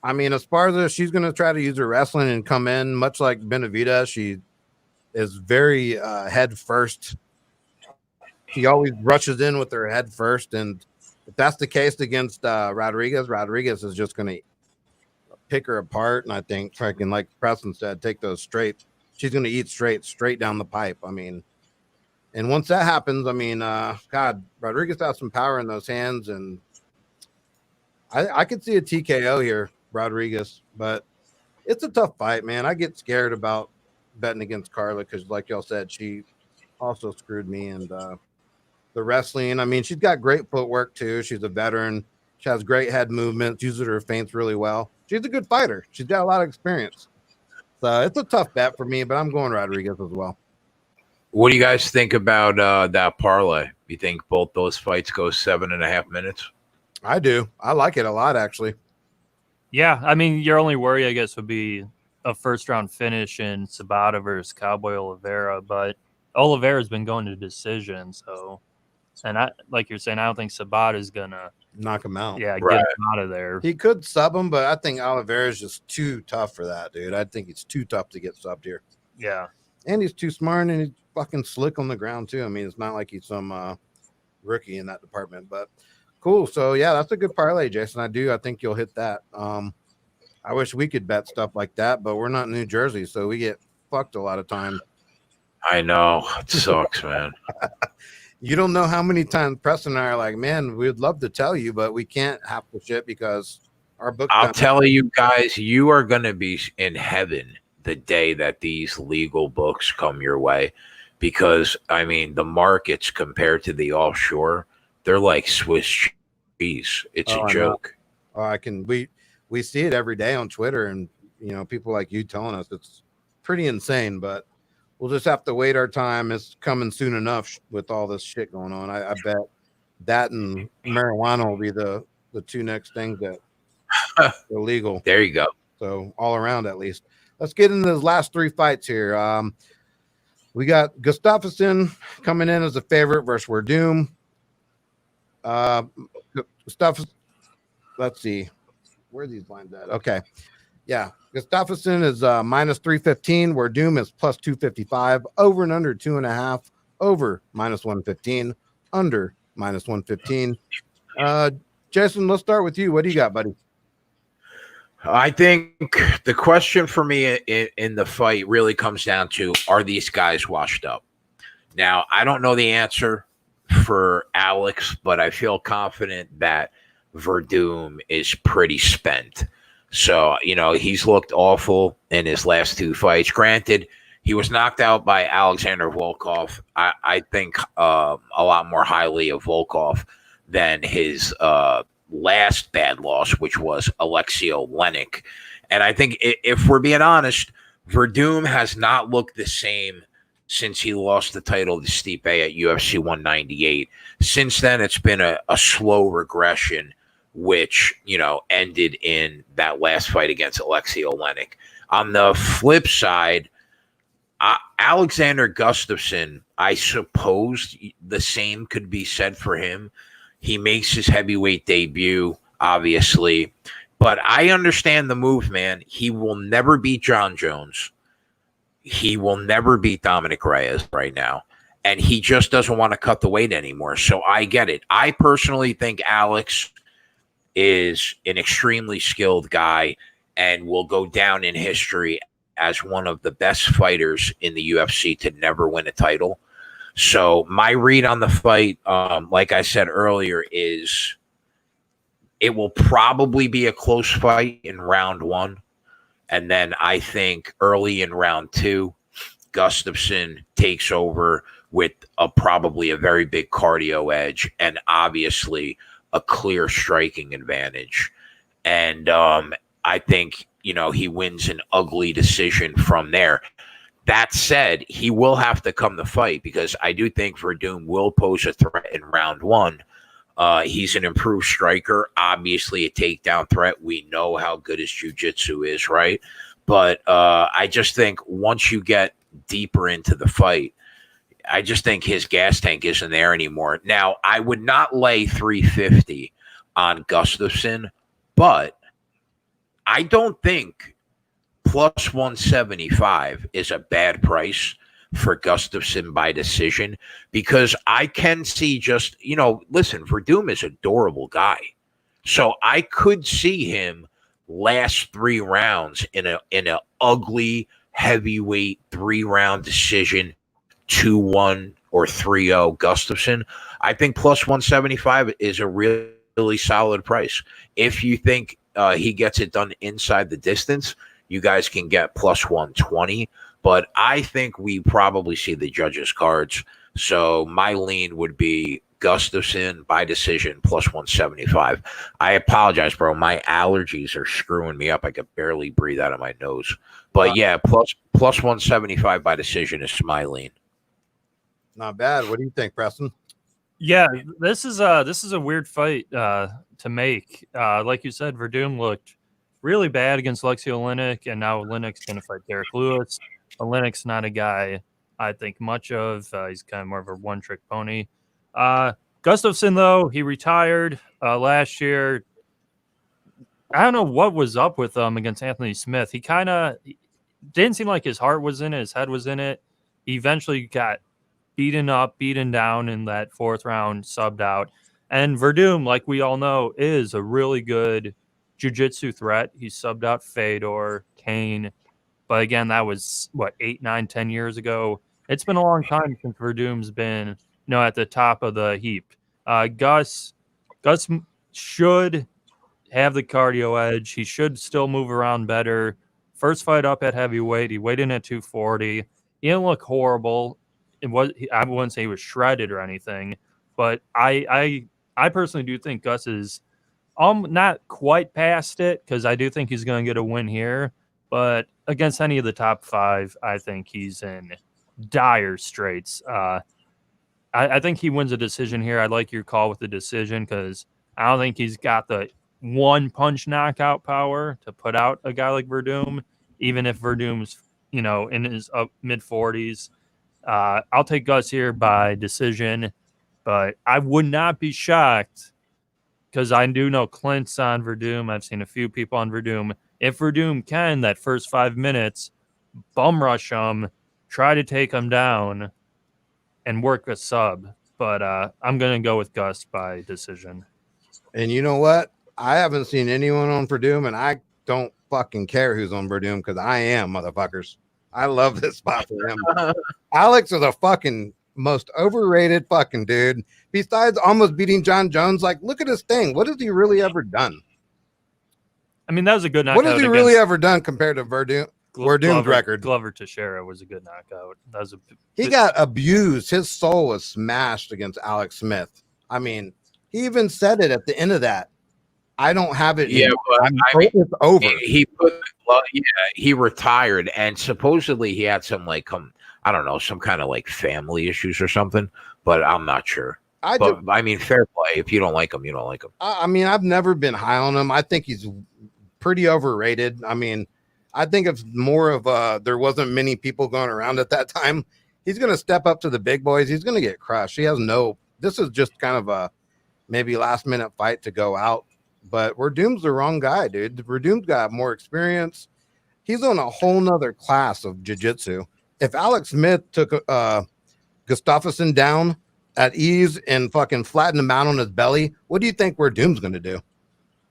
I mean, Esparza, she's going to try to use her wrestling and come in much like Benavidez. She is very head first. She always rushes in with her head first, and if that's the case against Rodriguez is just going to pick her apart, and I think freaking like Preston said, take those straight. She's going to eat straight down the pipe. I mean, and once that happens, I mean, God, Rodriguez has some power in those hands, and I could see a TKO here, Rodriguez, but it's a tough fight, man. I get scared about betting against Carla because, like y'all said, she also screwed me, and the wrestling. I mean, she's got great footwork too. She's a veteran. She has great head movements, uses her feints really well. She's a good fighter. She's got a lot of experience. So it's a tough bet for me, but I'm going Rodriguez as well. What do you guys think about that parlay? You think both those fights go 7.5 minutes? I do. I like it a lot, actually. Yeah, I mean, your only worry, I guess, would be a first round finish in Sabota versus Cowboy Oliveira, but Oliveira's been going to decision, so. And I, like you're saying, I don't think Sabata is gonna knock him out. Yeah, right. Get him out of there. He could sub him, but I think Oliveira is just too tough for that, dude. I think it's too tough to get subbed here. Yeah, and he's too smart, and he's fucking slick on the ground too. I mean, it's not like he's some rookie in that department. But cool. So yeah, that's a good parlay, Jason. I think you'll hit that. I wish we could bet stuff like that, but we're not in New Jersey, so we get fucked a lot of times. I know. It sucks, man. You don't know how many times Preston and I are like, man, we'd love to tell you, but we can't half the shit because our book. I'll tell you guys, you are going to be in heaven the day that these legal books come your way, because I mean, the markets compared to the offshore, they're like Swiss cheese. It's a joke. We see it every day on Twitter, and you know, people like you telling us it's pretty insane, but we'll just have to wait our time. It's coming soon enough with all this shit going on. I bet that and marijuana will be the two next things that are illegal. There you go. So all around, at least. Let's get into those last three fights here. We got Gustafson coming in as a favorite versus Werdum. Gustafson, let's see. Where are these lines at? Okay. Yeah, Gustafson is minus 315, where Doom is plus 255, over and under 2.5, over minus 115, under minus 115. Jason, let's start with you. What do you got, buddy? I think the question for me in the fight really comes down to, are these guys washed up? Now, I don't know the answer for Alex, but I feel confident that Werdum is pretty spent. So, you know, he's looked awful in his last two fights. Granted, he was knocked out by Alexander Volkov. I think a lot more highly of Volkov than his last bad loss, which was Alexei Oleinik. And I think if we're being honest, Werdum has not looked the same since he lost the title to Stipe at UFC 198. Since then, it's been a slow regression, which, ended in that last fight against Alexei Oleinik. On the flip side, Alexander Gustafson, I suppose the same could be said for him. He makes his heavyweight debut, obviously, but I understand the move, man. He will never beat John Jones. He will never beat Dominic Reyes right now. And he just doesn't want to cut the weight anymore. So I get it. I personally think Alex is an extremely skilled guy and will go down in history as one of the best fighters in the UFC to never win a title. So my read on the fight, like I said earlier, is it will probably be a close fight in round 1. And then I think early in round 2, Gustafson takes over with probably a very big cardio edge and obviously a clear striking advantage. And I think, he wins an ugly decision from there. That said, he will have to come to fight because I do think Verdum will pose a threat in round 1. He's an improved striker, obviously a takedown threat. We know how good his jiu-jitsu is, right? But I just think once you get deeper into the fight, I just think his gas tank isn't there anymore. Now, I would not lay 350 on Gustafson, but I don't think plus 175 is a bad price for Gustafson by decision, because I can see just, listen, Verdum is a durable guy. So I could see him last 3 rounds in a ugly heavyweight 3-round decision, 2-1 or 3-0 Gustafson. I think plus 175 is a really solid price. If you think he gets it done inside the distance, you guys can get plus 120. But I think we probably see the judges' cards. So my lean would be Gustafson by decision plus 175. I apologize, bro. My allergies are screwing me up. I could barely breathe out of my nose. But yeah, plus 175 by decision is my lean. Not bad. What do you think, Preston? Yeah, this is a weird fight to make. Like you said, Verdum looked really bad against Alexei Oleinik, and now Oleinik's going to fight Derek Lewis. Oleinik's not a guy I think much of. He's kind of more of a one-trick pony. Gustafson, though, he retired last year. I don't know what was up with him against Anthony Smith. He kind of didn't seem like his heart was in it. His head was in it. He eventually got beaten up, beaten down in that 4th round, subbed out. And Verdum, like we all know, is a really good jiu-jitsu threat. He subbed out Fedor, Kane. But again, that was, 8, 9, 10 years ago. It's been a long time since Verdum's been, at the top of the heap. Gus should have the cardio edge. He should still move around better. First fight up at heavyweight, he weighed in at 240. He didn't look horrible. I wouldn't say he was shredded or anything, but I personally do think Gus is not quite past it, because I do think he's going to get a win here. But against any of the top 5, I think he's in dire straits. I think he wins a decision here. I like your call with the decision, because I don't think he's got the one-punch knockout power to put out a guy like Verdum, even if Verdum's, in his mid-40s. I'll take Gus here by decision, but I would not be shocked, because I do know Clint's on Verdum. I've seen a few people on Verdum. If Verdum can, that first 5 minutes, bum rush him, try to take him down, and work a sub. But I'm going to go with Gus by decision. And you know what? I haven't seen anyone on Verdum, and I don't fucking care who's on Verdum, because I am, motherfuckers. I love this spot for him. Alex is a fucking most overrated fucking dude. Besides almost beating John Jones, like, look at his thing. What has he really ever done? I mean, that was a good knockout. What has he really ever done compared to Verdum's record? Glover Teixeira was a good knockout. That was He got abused. His soul was smashed against Alex Smith. I mean, he even said it at the end of that. I don't have it. Yeah, but it's over. He retired, and supposedly he had some I don't know, some kind of like family issues or something, but I'm not sure. I But I mean, fair play. If you don't like him, you don't like him. I mean, I've never been high on him. I think he's pretty overrated. I mean, I think it's more of there wasn't many people going around at that time. He's going to step up to the big boys. He's going to get crushed. He has no. This is just kind of a maybe last minute fight to go out. But Verdum's the wrong guy, dude. Verdum's got more experience. He's on a whole nother class of jiu-jitsu. If Alex Smith took Gustafson down at ease and fucking flattened him out on his belly, what do you think Verdum's going to do?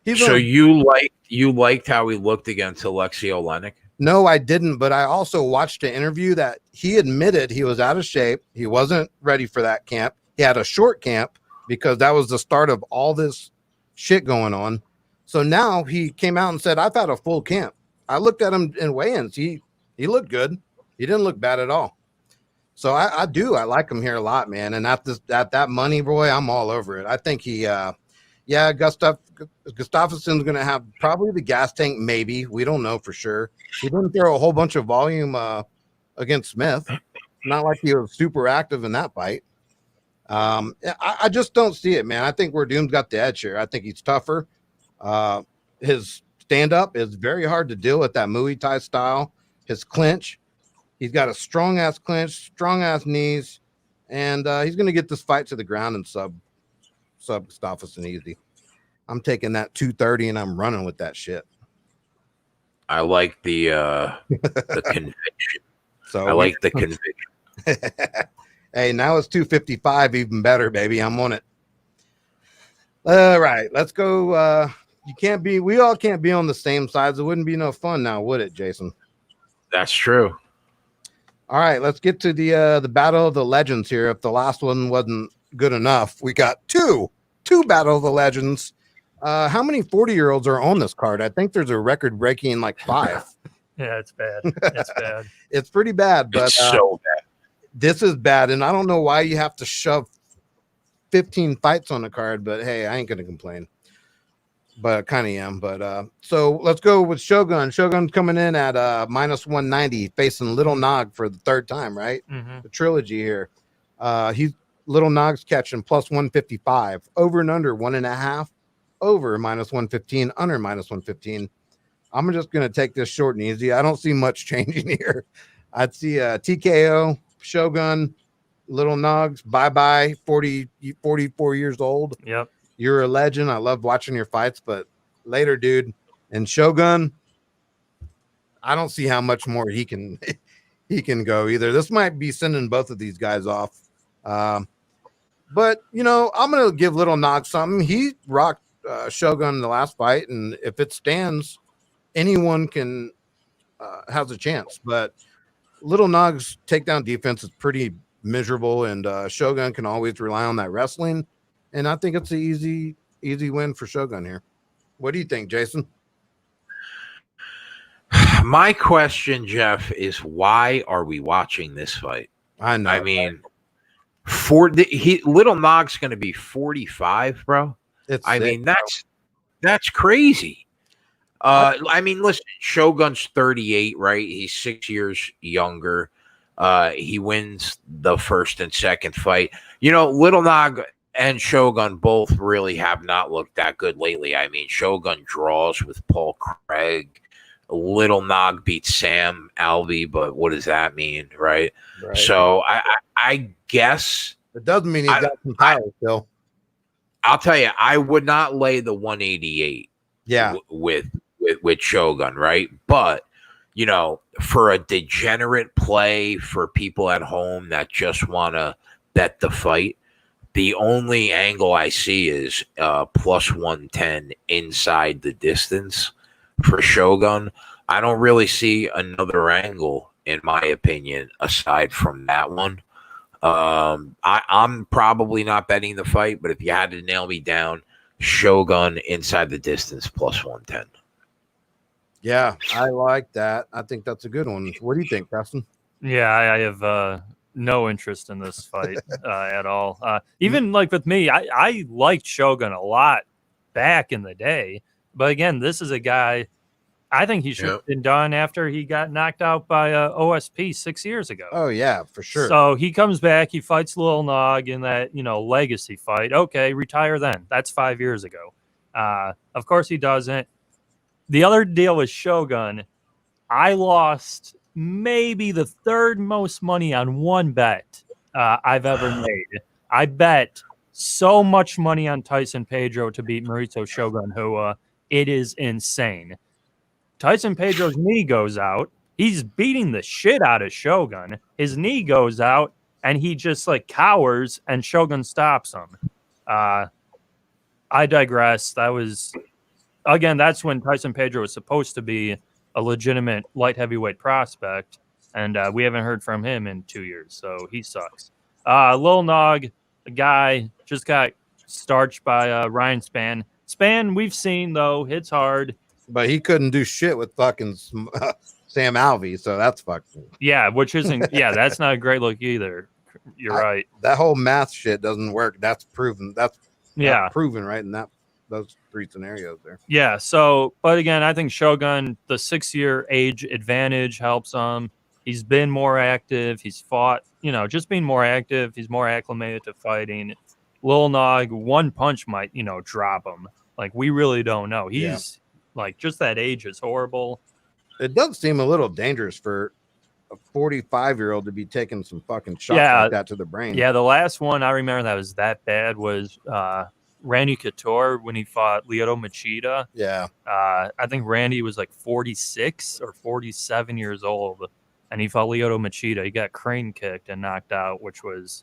You liked how he looked against Alexei Olenek? No, I didn't. But I also watched an interview that he admitted he was out of shape. He wasn't ready for that camp. He had a short camp because that was the start of all this shit going on. So now he came out and said, I've had a full camp. I looked at him in weigh-ins. He looked good. He didn't look bad at all. So I like him here a lot, man. And at that money, boy, I'm all over it. I think Gustafson's going to have probably the gas tank. Maybe, we don't know for sure. He didn't throw a whole bunch of volume against Smith. Not like he was super active in that fight. I just don't see it, man. I think Verdum's got the edge here. I think he's tougher. His stand-up is very hard to deal with that Muay Thai style. His clinch. He's got a strong-ass clinch, strong-ass knees, and he's going to get this fight to the ground and sub Gustafson easy. I'm taking that 230 and I'm running with that shit. I like the conviction. So I like the conviction. Hey, now it's 255, even better, baby. I'm on it. All right, let's go. We all can't be on the same sides. It wouldn't be no fun now, would it, Jason? That's true. All right, let's get to the Battle of the Legends here. If the last one wasn't good enough, we got two Battle of the Legends. How many 40-year-olds are on this card? I think there's a record-breaking 5. Yeah, it's bad. It's bad. It's pretty bad, but It's so bad. This is bad, and I don't know why you have to shove 15 fights on the card, but hey, I ain't gonna complain. But kind of am. But so let's go with Shogun. Shogun's coming in at minus 190, facing Little Nog for the third time, right? Mm-hmm. The trilogy here. Little Nog's catching plus 155, over and under 1.5, over minus 115, under minus 115. I'm just gonna take this short and easy. I don't see much changing here. I'd see TKO, Shogun, Little Nogs, bye-bye, 44 years old. Yep. You're a legend. I love watching your fights, but later, dude. And Shogun, I don't see how much more he can go either. This might be sending both of these guys off. But I'm gonna give Little Nog something. He rocked Shogun in the last fight, and if it stands, anyone can has a chance. But Little Nog's takedown defense is pretty miserable, and Shogun can always rely on that wrestling. And I think it's an easy win for Shogun here. What do you think, Jason? My question, Jeff, is why are we watching this fight? I know. I mean, Little Nog's going to be 45, bro. I mean, that's crazy. I mean, listen, Shogun's 38, right? He's 6 years younger. He wins the first and second fight. Little Nog and Shogun both really have not looked that good lately. I mean, Shogun draws with Paul Craig. Little Nog beats Sam Alvey, but what does that mean, right? So I guess it doesn't mean he's got some power still. I'll tell you, I would not lay the 188. Yeah, with Shogun, right? But for a degenerate play for people at home that just want to bet the fight, the only angle I see is plus 110 inside the distance for Shogun. I don't really see another angle, in my opinion, aside from that one. I'm probably not betting the fight, but if you had to nail me down, Shogun inside the distance plus 110. Yeah, I like that. I think that's a good one. What do you think, Preston? Yeah, I have no interest in this fight at all. Even with me, I liked Shogun a lot back in the day. But again, this is a guy, I think he should have been done after he got knocked out by OSP 6 years ago. Oh yeah, for sure. So he comes back, he fights Lil Nog in that, legacy fight. Okay, retire then. That's 5 years ago. Of course he doesn't. The other deal with Shogun, I lost maybe the third most money on one bet I've ever made. I bet so much money on Tyson Pedro to beat Mauricio Shogun Hua. It is insane. Tyson Pedro's knee goes out. He's beating the shit out of Shogun. His knee goes out, and he just cowers, and Shogun stops him. I digress. That was, again, that's when Tyson Pedro was supposed to be a legitimate light heavyweight prospect, and we haven't heard from him in 2 years, so he sucks. Lil Nog, the guy, just got starched by Ryan Spann. Spann, we've seen, though, hits hard. But he couldn't do shit with fucking Sam Alvey, so that's fucking. Yeah, which isn't. Yeah, that's not a great look either. You're right. That whole math shit doesn't work. That's proven. That's proven right in those three scenarios there. Yeah. So, but again, I think Shogun, the 6-year age advantage helps him. He's been more active. He's fought. Just being more active. He's more acclimated to fighting. Lil Nog, one punch might drop him. We really don't know. He's. Just that age is horrible. It does seem a little dangerous for a 45-year-old to be taking some fucking shots like that to the brain. Yeah, the last one I remember that was that bad was Randy Couture when he fought Lyoto Machida. Yeah. I think Randy was 46 or 47 years old, and he fought Lyoto Machida. He got crane kicked and knocked out, which was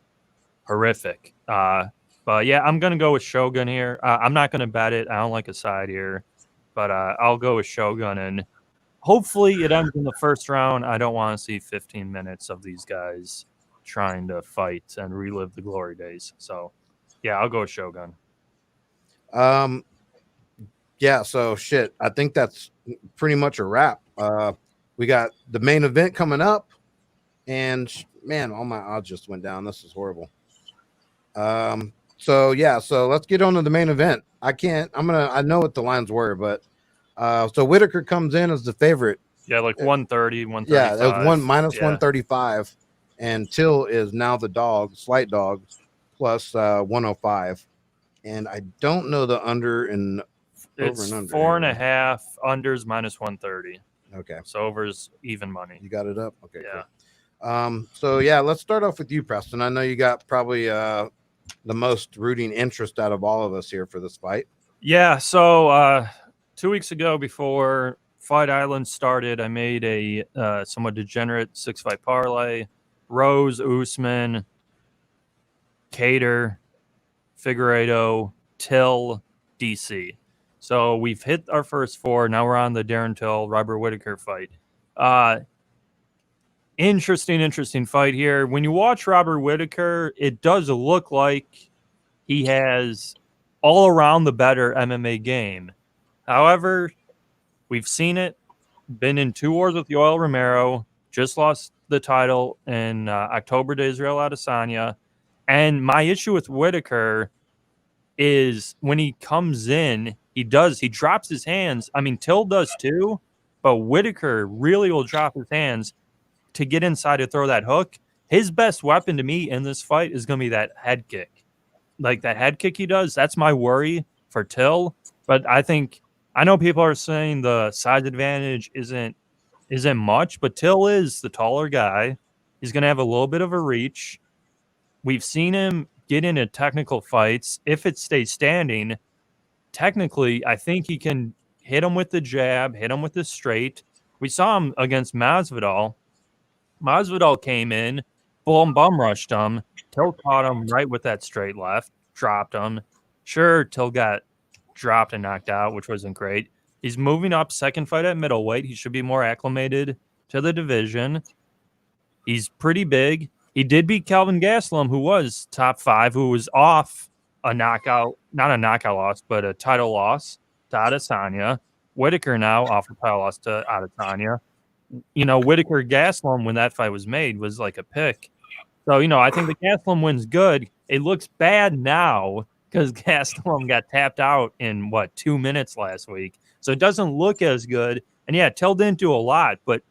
horrific. But, yeah, I'm going to go with Shogun here. I'm not going to bet it. I don't like a side here. But I'll go with Shogun, and hopefully it ends in the first round. I don't want to see 15 minutes of these guys trying to fight and relive the glory days. So, yeah, I'll go with Shogun. Yeah, so shit. I think that's pretty much a wrap. We got the main event coming up, and man, all my odds just went down. This is horrible. So let's get on to the main event. I know what the lines were, but so Whittaker comes in as the favorite. Yeah, 130, 135. Yeah, it was minus 135, and Till is now the dog, slight dog, plus 105. And I don't know the under and it's over and under. 4.5, unders minus 130. Okay. So over's even money. You got it up? Okay. Yeah. Cool. So let's start off with you, Preston. I know you got probably the most rooting interest out of all of us here for this fight. Yeah, so 2 weeks ago before Fight Island started, I made a somewhat degenerate 6-fight parlay. Rose, Usman, Cater, Figueiredo, Till, DC. So we've hit our first 4. Now we're on the Darren Till, Robert Whittaker fight. Interesting fight here. When you watch Robert Whittaker, it does look like he has all around the better MMA game. However, we've seen it. Been in 2 wars with Yoel Romero. Just lost the title in October to Israel Adesanya. And my issue with Whittaker is when he comes in, he drops his hands. I mean, Till does too, but Whittaker really will drop his hands to get inside to throw that hook. His best weapon to me in this fight is going to be that head kick. That head kick he does, that's my worry for Till. But I know people are saying the size advantage isn't much, but Till is the taller guy. He's going to have a little bit of a reach. We've seen him get into technical fights. If it stays standing, technically, I think he can hit him with the jab, hit him with the straight. We saw him against Masvidal. Masvidal came in, bum rushed him. Till caught him right with that straight left, dropped him. Sure, Till got dropped and knocked out, which wasn't great. He's moving up, second fight at middleweight. He should be more acclimated to the division. He's pretty big. He did beat Kelvin Gastelum, who was top 5, who was off a knockout, not a knockout loss, but a title loss to Adesanya. Whittaker now off a title loss to Adesanya. Whittaker Gastelum, when that fight was made, was like a pick. So, I think the Gastelum win's good. It looks bad now because Gastelum got tapped out in 2 minutes last week. So it doesn't look as good. And yeah, Till didn't do a lot, but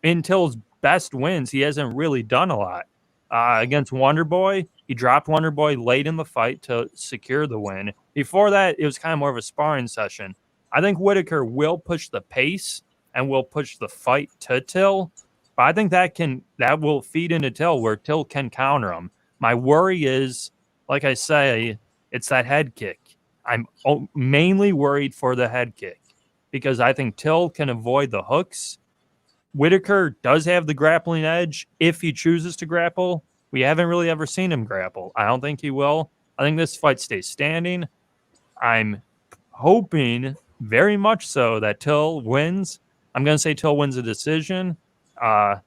in Till's best wins, he hasn't really done a lot. Against Wonderboy, he dropped Wonderboy late in the fight to secure the win. Before that, it was kind of more of a sparring session. I think Whittaker will push the pace and will push the fight to Till, but I think that will feed into Till where Till can counter him. My worry is, like I say, it's that head kick. I'm mainly worried for the head kick because I think Till can avoid the hooks. Whittaker does have the grappling edge if he chooses to grapple. We haven't really ever seen him grapple. I don't think he will. I think this fight stays standing. I'm hoping very much so that Till wins. I'm going to say Till wins a decision. But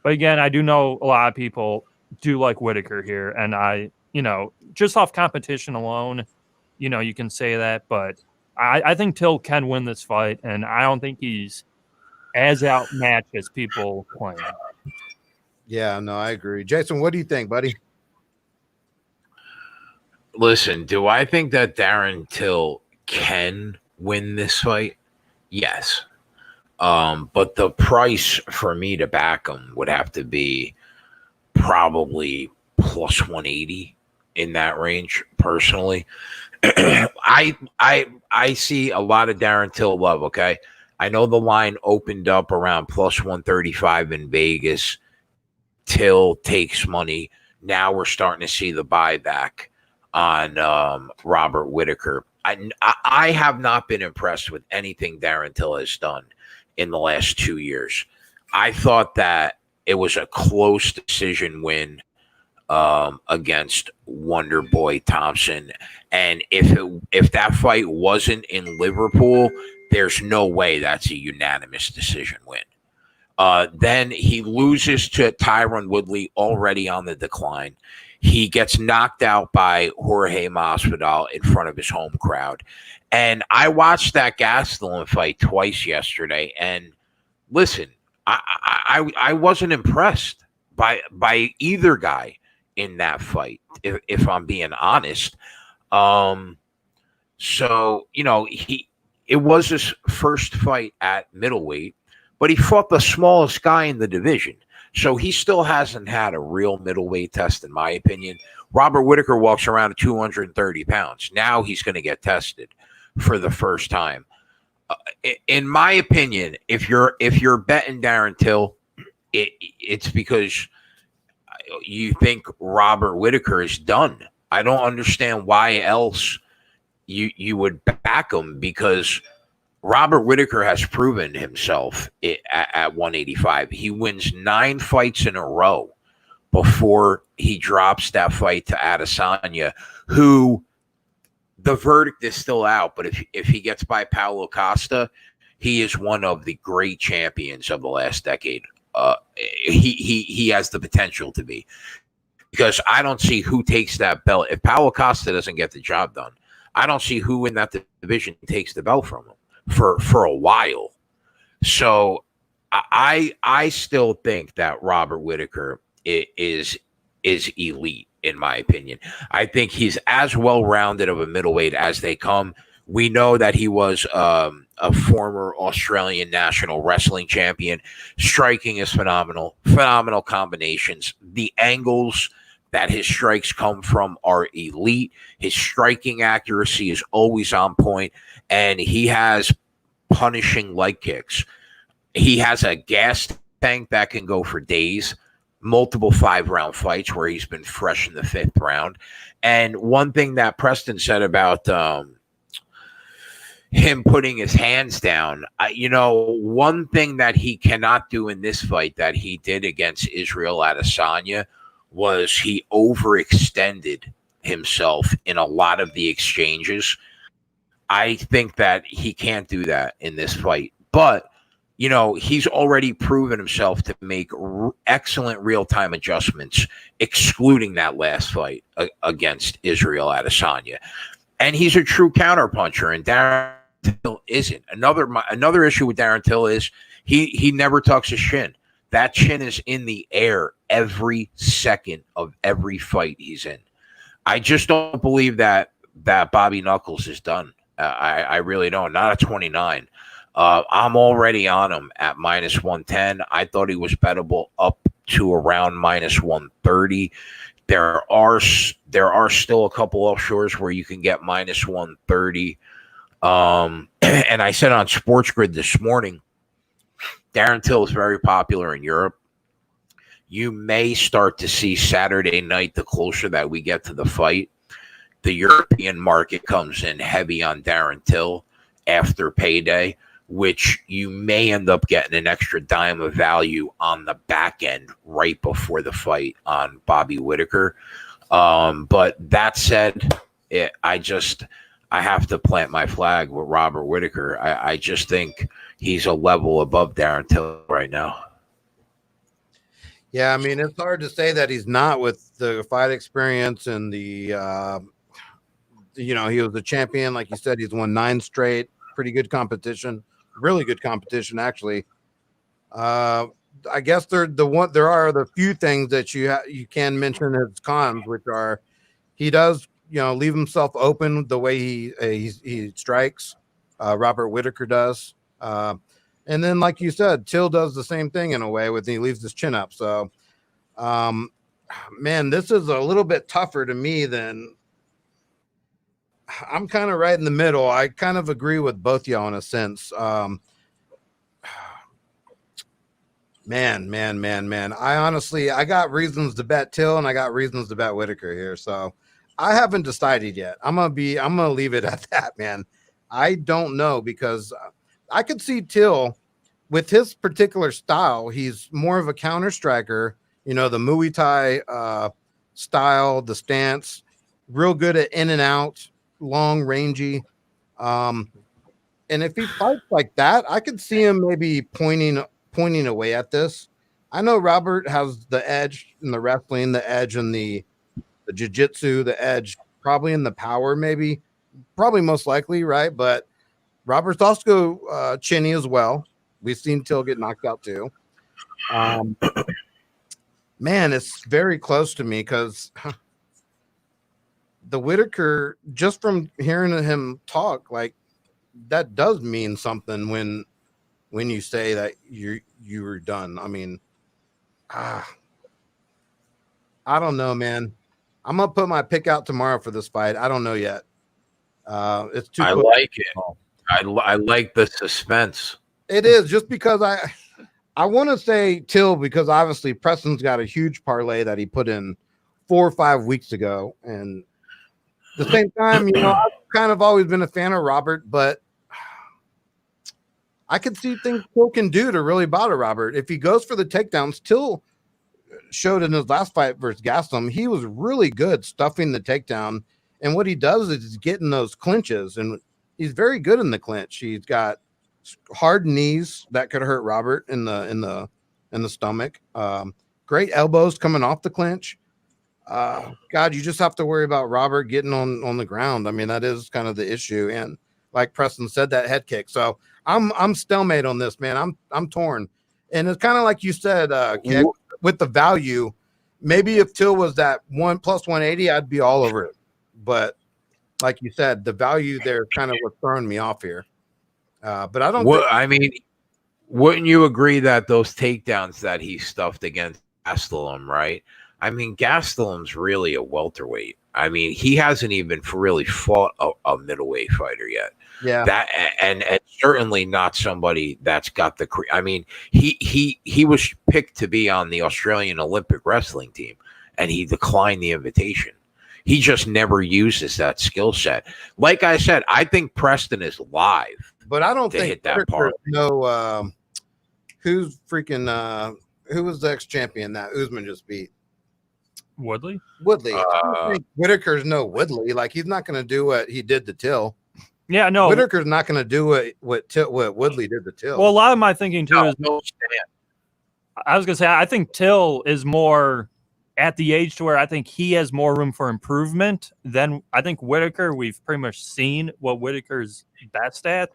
again, I do know a lot of people do like Whittaker here. And just off competition alone, you can say that. But I think Till can win this fight. And I don't think he's as outmatched as people claim. Yeah, no, I agree. Jason, what do you think, buddy? Listen, do I think that Darren Till can win this fight? Yes. But the price for me to back him would have to be probably plus 180 in that range, personally. I see a lot of Darren Till love, okay? I know the line opened up around plus 135 in Vegas. Till takes money. Now we're starting to see the buyback on Robert Whittaker. I have not been impressed with anything Darren Till has done in the last 2 years. I thought that it was a close decision win against Wonderboy Thompson. And if that fight wasn't in Liverpool, there's no way that's a unanimous decision win. Then he loses to Tyron Woodley, already on the decline. He gets knocked out by Jorge Masvidal in front of his home crowd. And I watched that Gastelum fight twice yesterday. And listen, I wasn't impressed by either guy in that fight, if I'm being honest. So, it was his first fight at middleweight, but he fought the smallest guy in the division. So he still hasn't had a real middleweight test, in my opinion. Robert Whittaker walks around at 230 pounds. Now he's going to get tested for the first time. In my opinion, if you're betting Darren Till, it's because you think Robert Whittaker is done. I don't understand why else you would back him, because Robert Whittaker has proven himself at 185. He wins 9 fights in a row before he drops that fight to Adesanya, who the verdict is still out. But if he gets by Paulo Costa, he is one of the great champions of the last decade. He has the potential to be, because I don't see who takes that belt. If Paulo Costa doesn't get the job done, I don't see who in that division takes the belt from him for a while. So I still think that Robert Whittaker is elite, in my opinion. I think he's as well-rounded of a middleweight as they come. We know that he was a former Australian national wrestling champion. Striking is phenomenal combinations. The angles that his strikes come from are elite. His striking accuracy is always on point, and he has punishing leg kicks. He has a gas tank that can go for days, multiple 5-round fights where he's been fresh in the 5th round. And one thing that Preston said about him putting his hands down, one thing that he cannot do in this fight that he did against Israel Adesanya was he overextended himself in a lot of the exchanges. I think that he can't do that in this fight. But, he's already proven himself to make excellent real-time adjustments, excluding that last fight against Israel Adesanya. And he's a true counterpuncher, and Darren Till isn't. Another issue with Darren Till is he never tucks his chin. That chin is in the air every second of every fight he's in. I just don't believe that Bobby Knuckles is done. I really don't. Not at 29. I'm already on him at minus 110. I thought he was bettable up to around minus 130. There are still a couple offshores where you can get minus 130. And I said on Sports Grid this morning, Darren Till is very popular in Europe. You may start to see Saturday night, the closer that we get to the fight, the European market comes in heavy on Darren Till after payday, which you may end up getting an extra dime of value on the back end right before the fight on Bobby Whittaker. But that said, I have to plant my flag with Robert Whittaker. I just think he's a level above Darren Till right now. Yeah, I mean, it's hard to say that he's not with the fight experience and the, he was the champion. Like you said, he's won 9 straight, pretty good competition, really good competition, actually. I guess there are the few things that you can mention as cons, which are he does, leave himself open the way he strikes. Robert Whittaker does. And then, like you said, Till does the same thing in a way he leaves his chin up. So, man, this is a little bit tougher to me than I'm kind of right in the middle. I kind of agree with both y'all in a sense. Man. I honestly got reasons to bet Till and I got reasons to bet Whittaker here. So I haven't decided yet. I'm gonna leave it at that, man. I don't know because I could see Till with his particular style. He's more of a counter striker, the Muay Thai style, the stance, real good at in and out, long, rangy. And if he fights like that, I could see him maybe pointing away at this. I know Robert has the edge in the wrestling, the edge in the jiu-jitsu, the edge probably in the power, probably most likely, right? But Robert's also chinny as well. We've seen Till get knocked out too. Man, it's very close to me because the Whittaker, just from hearing him talk, like that does mean something when you say that you were done. I mean, I don't know, man. I'm gonna put my pick out tomorrow for this fight. I don't know yet. It's too. I quick. like it. I like the suspense. It is just because I want to say Till because obviously Preston's got a huge parlay that he put in 4 or 5 weeks ago, and at the same time, I've kind of always been a fan of Robert, but I could see things Till can do to really bother Robert if he goes for the takedowns. Till showed in his last fight versus Gastelum, he was really good stuffing the takedown, and what he does is he's getting those clinches, and he's very good in the clinch. He's got hard knees that could hurt Robert in the stomach. Great elbows coming off the clinch. God, you just have to worry about Robert getting on the ground. I mean, that is kind of the issue. And like Preston said, that head kick. So I'm stalemate on this, man. I'm torn. And it's kind of like you said, Keg, with the value. Maybe if Till was that 1 plus 180, I'd be all over it. But like you said, the value there kind of was throwing me off here. But I don't. Wouldn't you agree that those takedowns that he stuffed against Gastelum, right? I mean, Gastelum's really a welterweight. I mean, he hasn't even really fought a middleweight fighter yet. Yeah. That and certainly not somebody that's got the. I mean, he was picked to be on the Australian Olympic wrestling team, and he declined the invitation. He just never uses that skill set. Like I said, I think Preston is live. But I don't to think hit that part. No, who's freaking who was the ex-champion that Usman just beat? Woodley. I don't think Whittaker's no Woodley. Like he's not going to do what he did to Till. Yeah, no. Whittaker's not going to do what Woodley did to Till. Well, a lot of my thinking too is no, I was going to say I think Till is more at the age to where I think he has more room for improvement than I think Whittaker. We've pretty much seen what Whittaker's best at.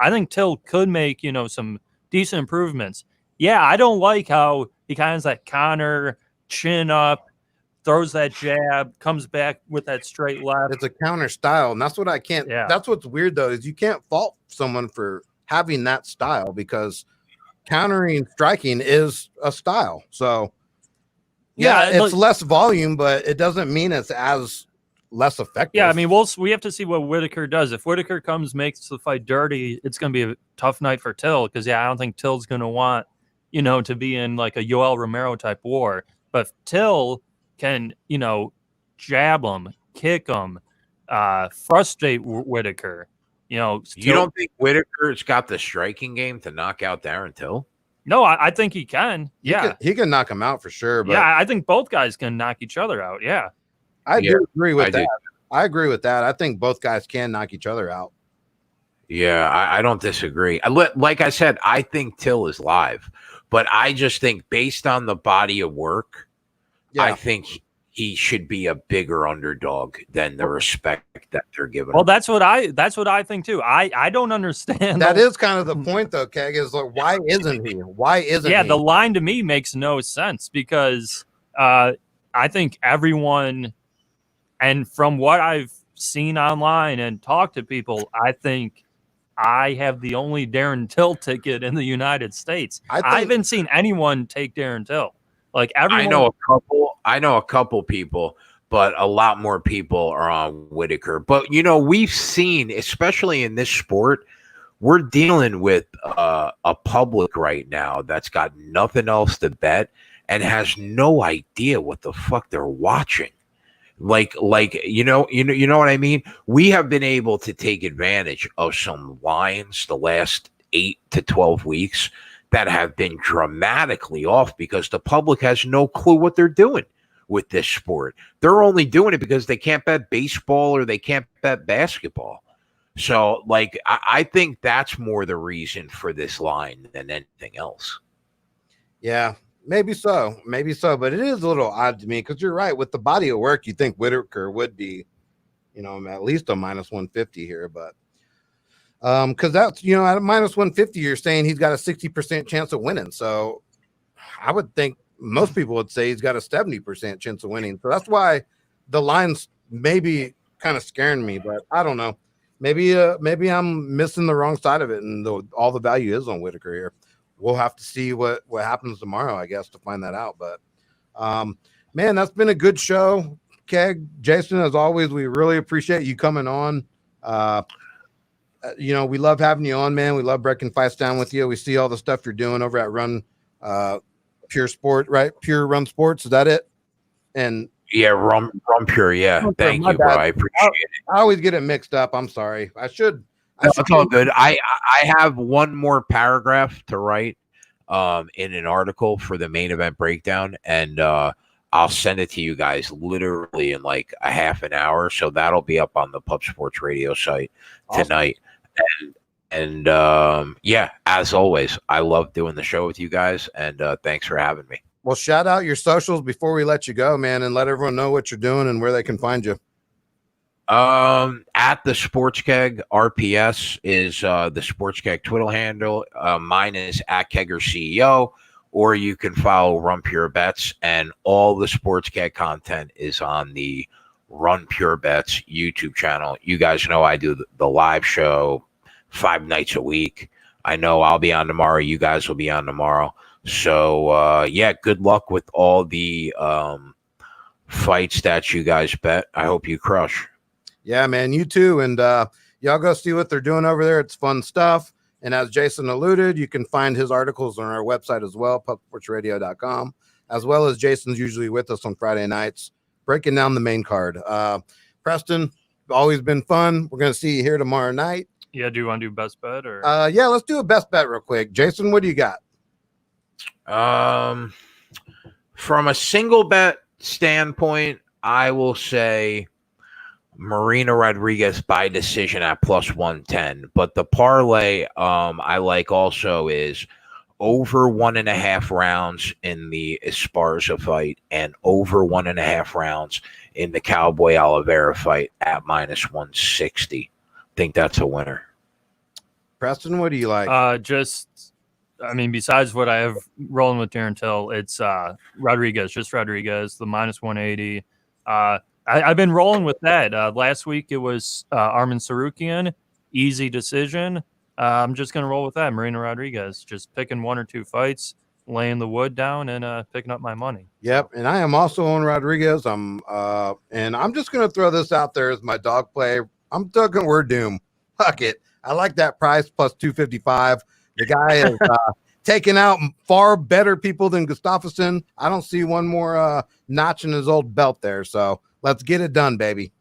I think Till could make, some decent improvements. Yeah, I don't like how he kind of has that counter, chin up, throws that jab, comes back with that straight left. It's a counter style, and that's what I can't. Yeah. That's what's weird though is you can't fault someone for having that style, because countering striking is a style. So yeah, it's less volume, but it doesn't mean it's as less effective. Yeah, I mean, we have to see what Whittaker does. If Whittaker makes the fight dirty, it's going to be a tough night for Till, because I don't think Till's going to want, to be in like a Yoel Romero type war. But if Till can, jab him, kick him, frustrate Whittaker, you don't think Whittaker's got the striking game to knock out Darren Till? No, I think he can. He can knock him out for sure. But yeah, I think both guys can knock each other out. Yeah. I do agree with that. I agree with that. I think both guys can knock each other out. Yeah, I don't disagree. Like I said, I think Till is live, but I just think based on the body of work, I think he should be a bigger underdog than the respect that they're giving him. Well, that's what I think too. I don't understand. That is kind of the point, though, Keg, is like, why isn't he? Why isn't he? Yeah, the line to me makes no sense, because I think everyone, and from what I've seen online and talked to people, I think I have the only Darren Till ticket in the United States. I haven't seen anyone take Darren Till. Like everyone, I know a couple people, but a lot more people are on Whittaker. But we've seen, especially in this sport, we're dealing with a public right now that's got nothing else to bet and has no idea what the fuck they're watching. Like you know what I mean? We have been able to take advantage of some lines the last 8 to 12 weeks that have been dramatically off, because the public has no clue what they're doing with this sport. They're only doing it because they can't bet baseball or they can't bet basketball. So, I think that's more the reason for this line than anything else. Yeah, maybe so. But it is a little odd to me, because you're right. With the body of work, you think Whittaker would be, at least a minus 150 here. But because that's, at a minus 150, you're saying he's got a 60% chance of winning. So I would think most people would say he's got a 70% chance of winning. So that's why the line's maybe kind of scaring me, but I don't know. Maybe I'm missing the wrong side of it, and all the value is on Whittaker here. We'll have to see what happens tomorrow, I guess, to find that out. But man, that's been a good show. Keg, Jason, as always, we really appreciate you coming on. We love having you on, man. We love breaking fights down with you. We see all the stuff you're doing over at Run Pure Sport, right? Pure Run Sports. Is that it? And yeah, Run Pure. Yeah. Thank you, bro. I appreciate it. I always get it mixed up. I'm sorry. It's all good. I have one more paragraph to write in an article for the main event breakdown, and I'll send it to you guys literally in like a half an hour. So that'll be up on the Pub Sports Radio site tonight. And yeah, as always, I love doing the show with you guys, and thanks for having me. Well, shout out your socials before we let you go, man, and let everyone know what you're doing and where they can find you. At the Sports Keg, RPS is the Sports Keg Twitter handle. Mine is at Kegger CEO, or you can follow Run Pure Bets, and all the Sports Keg content is on the Run Pure Bets YouTube channel. You guys know I do the live show 5 nights a week. I know I'll be on tomorrow. You guys will be on tomorrow. So, yeah, good luck with all the fights that you guys bet. I hope you crush. Yeah, man, you too. And y'all go see what they're doing over there. It's fun stuff. And as Jason alluded, you can find his articles on our website as well, pubsportsradio.com, as well as Jason's usually with us on Friday nights, breaking down the main card. Preston, always been fun. We're going to see you here tomorrow night. Yeah, do you want to do best bet? Or yeah, let's do a best bet real quick. Jason, what do you got? From a single bet standpoint, I will say Marina Rodriguez by decision at plus 110. But the parlay I like also is over 1.5 rounds in the Esparza fight and over 1.5 rounds in the Cowboy Oliveira fight at minus 160. I think that's a winner. Preston, what do you like? Besides what I have rolling with Darren Till, it's Rodriguez, the minus 180. I've been rolling with that. Last week it was Arman Sarukian, easy decision. I'm just gonna roll with that. Marina Rodriguez, just picking 1 or 2 fights, laying the wood down, and picking up my money. Yep, and I am also on Rodriguez. And I'm just gonna throw this out there as my dog play. I'm thinking we're doomed. Fuck it. I like that price plus 255. The guy is taking out far better people than Gustafson. I don't see one more notch in his old belt there. So let's get it done, baby.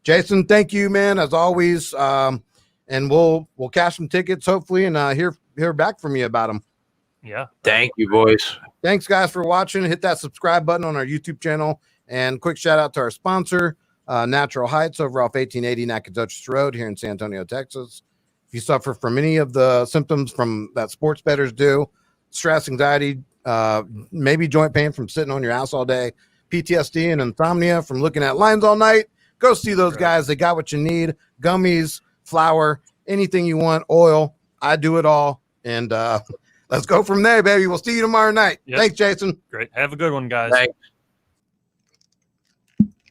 Jason, thank you, man, as always. And we'll cash some tickets hopefully and hear back from you about them. Yeah. Thank you, boys. Thanks, guys, for watching. Hit that subscribe button on our YouTube channel. And quick shout out to our sponsor, Natural Heights, over off 1880 Nacogdoches Road here in San Antonio, Texas. If you suffer from any of the symptoms from that sports bettors do, stress, anxiety, maybe joint pain from sitting on your ass all day, PTSD and insomnia from looking at lines all night, go see those guys. They got what you need. Gummies, flour, anything you want, oil. I do it all. And let's go from there, baby. We'll see you tomorrow night. Yep. Thanks, Jason. Great. Have a good one, guys. Thanks.